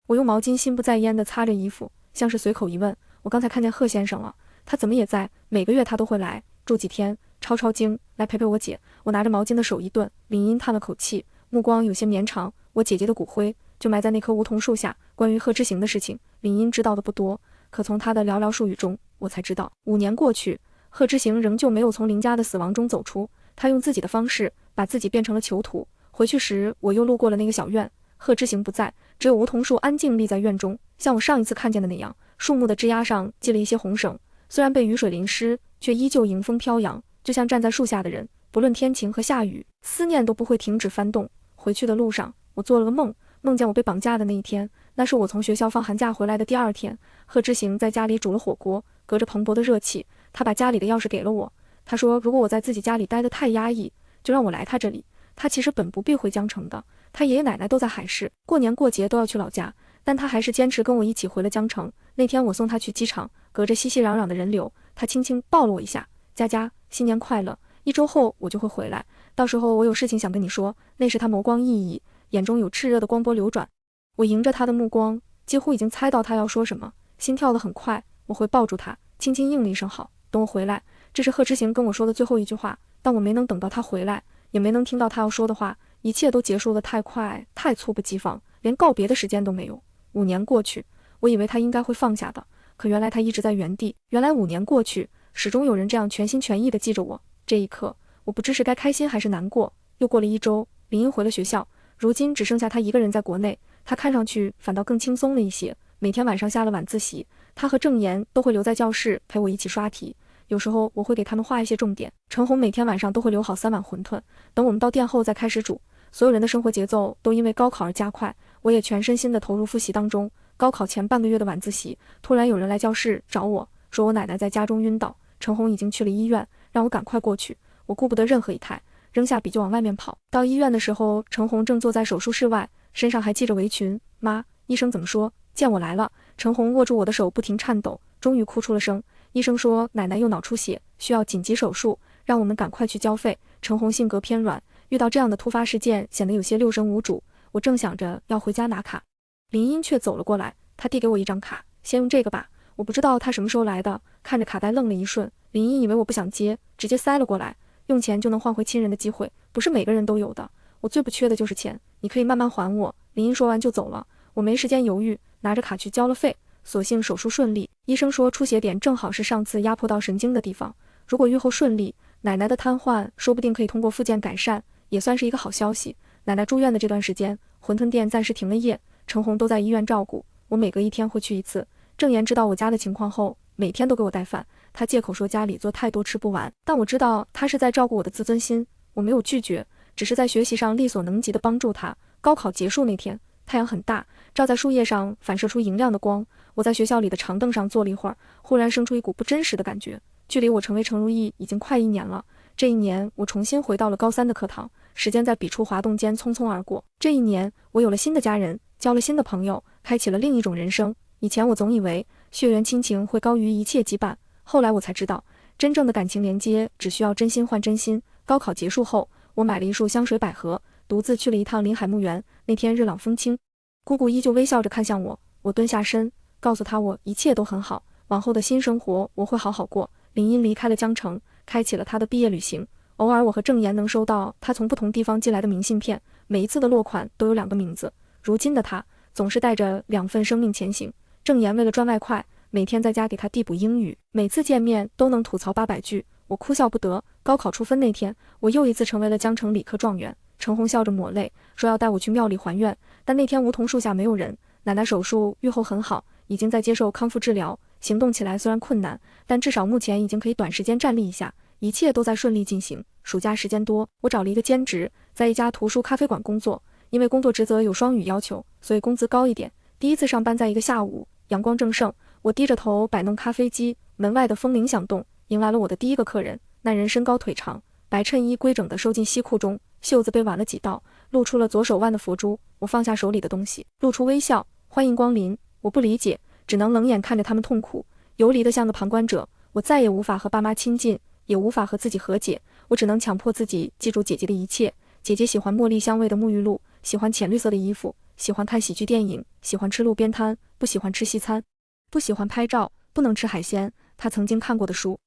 我用毛巾心不在焉地擦着衣服，像是随口一问，我刚才看见贺先生了，他怎么也在？每个月他都会来住几天，抄抄经，来陪陪我姐。我拿着毛巾的手一顿。林茵叹了口气，目光有些绵长。我姐姐的骨灰就埋在那棵梧桐树下。关于贺知行的事情，林茵知道的不多，可从他的寥寥数语中，我才知道5年过去，贺知行仍旧没有从林家的死亡中走出。他用自己的方式把自己变成了囚徒。回去时，我又路过了那个小院，贺知行不在，只有梧桐树安静立在院中，像我上一次看见的那样。树木的枝桠上系了一些红绳，虽然被雨水淋湿，却依旧迎风飘扬，就像站在树下的人，不论天晴和下雨，思念都不会停止翻动。回去的路上，我做了个梦，梦见我被绑架的那一天，那是我从学校放寒假回来的第2天。贺知行在家里煮了火锅，隔着蓬勃的热气，他把家里的钥匙给了我。他说如果我在自己家里待得太压抑，就让我来他这里。他其实本不必回江城的，他爷爷奶奶都在海市，过年过节都要去老家，但他还是坚持跟我一起回了江城。那天我送他去机场，隔着熙熙攘攘的人流，他轻轻抱了我一下，佳佳，新年快乐，1周后我就会回来，到时候我有事情想跟你说。那时他眸光熠熠，眼中有炽热的光波流转。我迎着他的目光，几乎已经猜到他要说什么，心跳得很快。我会抱住他，轻轻应了一声好，等我回来。这是贺知行跟我说的最后一句话，但我没能等到他回来，也没能听到他要说的话，一切都结束得太快，太猝不及防，连告别的时间都没有。5年过去，我以为他应该会放下的，可原来他一直在原地。原来5年过去，始终有人这样全心全意地记着我。这一刻，我不知是该开心还是难过。又过了1周，林茵回了学校，如今只剩下他一个人在国内，他看上去反倒更轻松了一些。每天晚上下了晚自习，他和郑言都会留在教室陪我一起刷题，有时候我会给他们画一些重点。程红每天晚上都会留好3碗馄饨，等我们到店后再开始煮。所有人的生活节奏都因为高考而加快，我也全身心地投入复习当中。高考前半个月的晚自习，突然有人来教室找我，说我奶奶在家中晕倒，程红已经去了医院，让我赶快过去。我顾不得任何一态，扔下笔就往外面跑。到医院的时候，程红正坐在手术室外，身上还系着围裙。妈，医生怎么说？见我来了。程红握住我的手不停颤抖，终于哭出了声。医生说奶奶右脑出血，需要紧急手术，让我们赶快去交费。程红性格偏软，遇到这样的突发事件显得有些六神无主。我正想着要回家拿卡，林茵却走了过来，她递给我一张卡，先用这个吧。我不知道她什么时候来的，看着卡带愣了一瞬。林茵以为我不想接，直接塞了过来。用钱就能换回亲人的机会，不是每个人都有的。我最不缺的就是钱，你可以慢慢还我。林茵说完就走了，我没时间犹豫，拿着卡去交了费。所幸手术顺利，医生说出血点正好是上次压迫到神经的地方，如果愈后顺利，奶奶的瘫痪说不定可以通过复健改善，也算是一个好消息。奶奶住院的这段时间，馄饨店暂时停了业，程红都在医院照顾，我每隔1天会去一次。郑言知道我家的情况后，每天都给我带饭，他借口说家里做太多吃不完，但我知道他是在照顾我的自尊心，我没有拒绝，只是在学习上力所能及的帮助他。高考结束那天，太阳很大，照在树叶上反射出银亮的光。我在学校里的长凳上坐了一会儿，忽然生出一股不真实的感觉。距离我成为程如意已经快1年了，这1年我重新回到了高3的课堂，时间在笔触滑动间匆匆而过。这1年，我有了新的家人，交了新的朋友，开启了另一种人生。以前我总以为血缘亲情会高于一切羁绊，后来我才知道，真正的感情连接只需要真心换真心。高考结束后，我买了一束香水百合，独自去了一趟临海墓园。那天日朗风轻，姑姑依旧微笑着看向我，我蹲下身，告诉她我一切都很好，往后的新生活我会好好过。林茵离开了江城，开启了她的毕业旅行。偶尔我和郑言能收到她从不同地方寄来的明信片，每一次的落款都有2个名字。如今的她总是带着2份生命前行。郑言为了赚外快，每天在家给他递补英语，每次见面都能吐槽800句，我哭笑不得。高考出分那天，我又一次成为了江城理科状元。程红笑着抹泪，说要带我去庙里还愿，但那天梧桐树下没有人，奶奶手术愈后很好，已经在接受康复治疗，行动起来虽然困难，但至少目前已经可以短时间站立一下，一切都在顺利进行。暑假时间多，我找了一个兼职，在一家图书咖啡馆工作，因为工作职责有双语要求，所以工资高一点。第一次上班在一个下午，阳光正盛，我低着头摆弄咖啡机，门外的风铃响动，迎来了我的第一个客人。那人身高腿长，白衬衣规整地收进西裤中，袖子被挽了几道，露出了左手腕的佛珠。我放下手里的东西，露出微笑，欢迎光临。我不理解，只能冷眼看着他们痛苦，游离得像个旁观者。我再也无法和爸妈亲近，也无法和自己和解，我只能强迫自己记住姐姐的一切。姐姐喜欢茉莉香味的沐浴露，喜欢浅绿色的衣服，喜欢看喜剧电影，喜欢吃路边摊，不喜欢吃西餐，不喜欢拍照，不能吃海鲜。她曾经看过的书、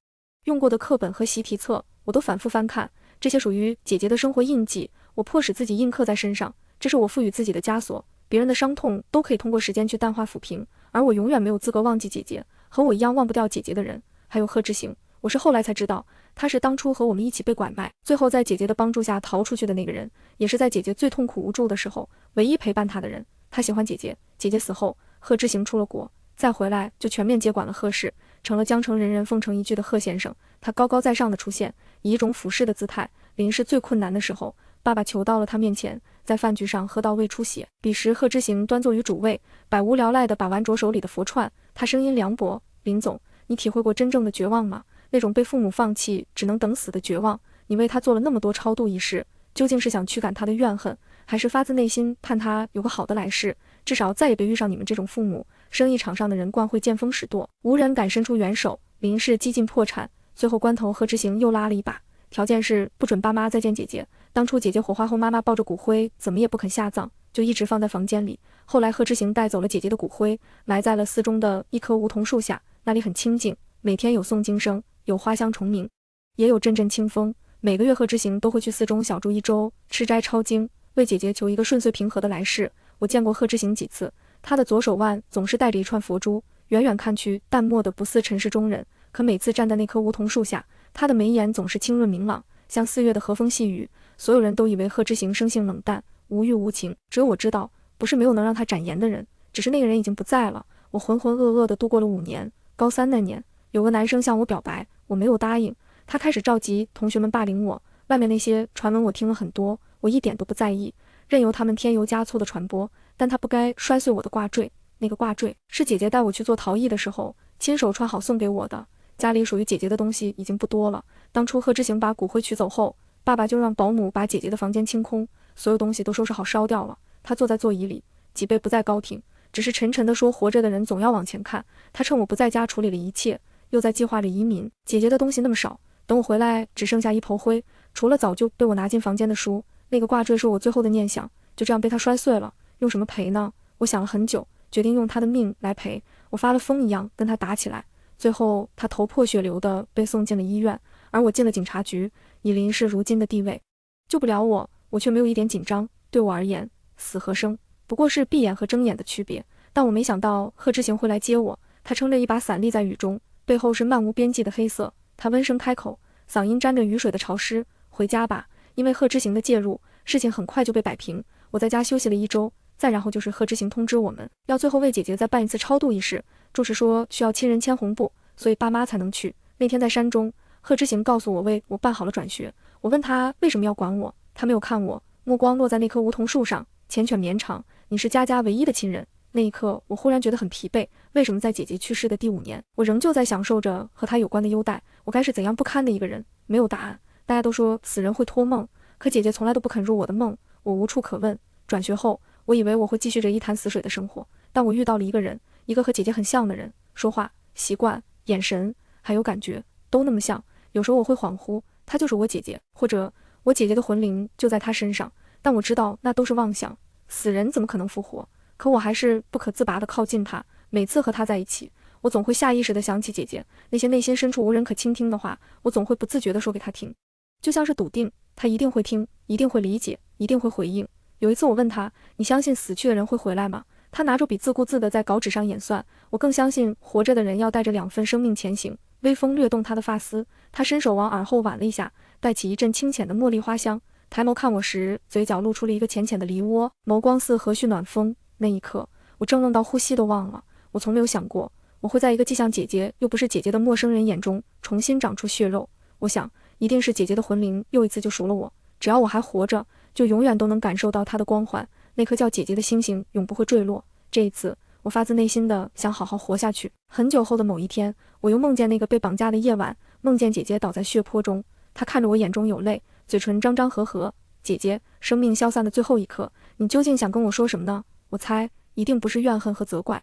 用过的课本和习题册，我都反复翻看，这些属于姐姐的生活印记，我迫使自己印刻在身上，这是我赋予自己的枷锁。别人的伤痛都可以通过时间去淡化抚平，而我永远没有资格忘记姐姐。和我一样忘不掉姐姐的人，还有贺知行。我是后来才知道，他是当初和我们一起被拐卖，最后在姐姐的帮助下逃出去的那个人，也是在姐姐最痛苦无助的时候唯一陪伴她的人。他喜欢姐姐，姐姐死后，贺知行出了国，再回来就全面接管了贺氏，成了江城人人奉承一句的贺先生。他高高在上的出现，以一种俯视的姿态。临事最困难的时候，爸爸求到了他面前，在饭局上喝到胃出血。彼时贺知行端坐于主位，百无聊赖地把玩着手里的佛串，他声音凉薄：林总，你体会过真正的绝望吗？那种被父母放弃只能等死的绝望。你为他做了那么多超度仪式，究竟是想驱赶他的怨恨，还是发自内心盼他有个好的来世，至少再也别遇上你们这种父母。生意场上的人惯会见风使舵，无人敢伸出援手。林氏几近破产，最后关头贺知行又拉了一把，条件是不准爸妈再见姐姐。当初姐姐火化后，妈妈抱着骨灰怎么也不肯下葬，就一直放在房间里。后来贺知行带走了姐姐的骨灰，埋在了寺中的一棵梧桐树下，那里很清静，每天有诵经声，有花香虫鸣，也有阵阵清风。每个月贺知行都会去寺中小住1周，吃斋抄经，为姐姐求一个顺遂平和的来世。我见过贺知行几次，他的左手腕总是带着一串佛珠，远远看去淡漠的不似尘世中人，可每次站在那棵梧桐树下，他的眉眼总是清润明朗，像4月的和风细雨。所有人都以为贺知行生性冷淡，无欲无情，只有我知道，不是没有能让他展颜的人，只是那个人已经不在了。我浑浑噩噩地度过了5年。高3那年，有个男生向我表白，我没有答应。他开始召集同学们霸凌我，外面那些传闻我听了很多，我一点都不在意，任由他们添油加醋的传播。但他不该摔碎我的挂坠，那个挂坠是姐姐带我去做陶艺的时候亲手穿好送给我的。家里属于姐姐的东西已经不多了，当初贺知行把骨灰取走后，爸爸就让保姆把姐姐的房间清空，所有东西都收拾好烧掉了。他坐在座椅里，脊背不再高挺，只是沉沉地说，活着的人总要往前看。他趁我不在家处理了一切，又在计划着移民。姐姐的东西那么少，等我回来只剩下一抔灰，除了早就被我拿进房间的书，那个挂坠是我最后的念想，就这样被他摔碎了。用什么赔呢？我想了很久，决定用他的命来赔。我发了疯一样跟他打起来，最后他头破血流的被送进了医院，而我进了警察局。以林氏如今的地位，救不了我，我却没有一点紧张。对我而言，死和生不过是闭眼和睁眼的区别。但我没想到贺知行会来接我，他撑着一把伞立在雨中，背后是漫无边际的黑色。他温声开口，嗓音沾着雨水的潮湿：回家吧。因为贺知行的介入，事情很快就被摆平。我在家休息了1周，再然后就是贺知行通知我们，要最后为姐姐再办一次超度仪式，注释说需要亲人签红布，所以爸妈才能去。那天在山中，贺知行告诉我为我办好了转学。我问他为什么要管我，他没有看我，目光落在那棵梧桐树上，缱绻绵长。你是佳佳唯一的亲人。那一刻，我忽然觉得很疲惫。为什么在姐姐去世的第5年，我仍旧在享受着和她有关的优待？我该是怎样不堪的一个人？没有答案。大家都说死人会托梦，可姐姐从来都不肯入我的梦，我无处可问。转学后，我以为我会继续着一潭死水的生活，但我遇到了一个人，一个和姐姐很像的人，说话、习惯、眼神还有感觉都那么像。有时候我会恍惚，她就是我姐姐，或者我姐姐的魂灵就在她身上，但我知道那都是妄想，死人怎么可能复活？可我还是不可自拔地靠近她，每次和她在一起，我总会下意识地想起姐姐，那些内心深处无人可倾听的话，我总会不自觉地说给她听，就像是笃定她一定会听，一定会理解，一定会回应。有一次我问她，你相信死去的人会回来吗？她拿出笔自顾自地在稿纸上演算，我更相信活着的人要带着2份生命前行。微风掠动她的发丝，她伸手往耳后挽了一下，带起一阵清浅的茉莉花香。抬眸看我时，嘴角露出了一个浅浅的梨涡，眸光似和煦暖风。那一刻，我怔愣到呼吸都忘了。我从没有想过，我会在一个既像姐姐又不是姐姐的陌生人眼中重新长出血肉。我想，一定是姐姐的魂灵又一次救赎了我。只要我还活着，就永远都能感受到她的光环，那颗叫姐姐的星星永不会坠落。这一次，我发自内心的想好好活下去。很久后的某一天，我又梦见那个被绑架的夜晚，梦见姐姐倒在血泊中，她看着我，眼中有泪，嘴唇张张合合。姐姐，生命消散的最后一刻，你究竟想跟我说什么呢？我猜，一定不是怨恨和责怪。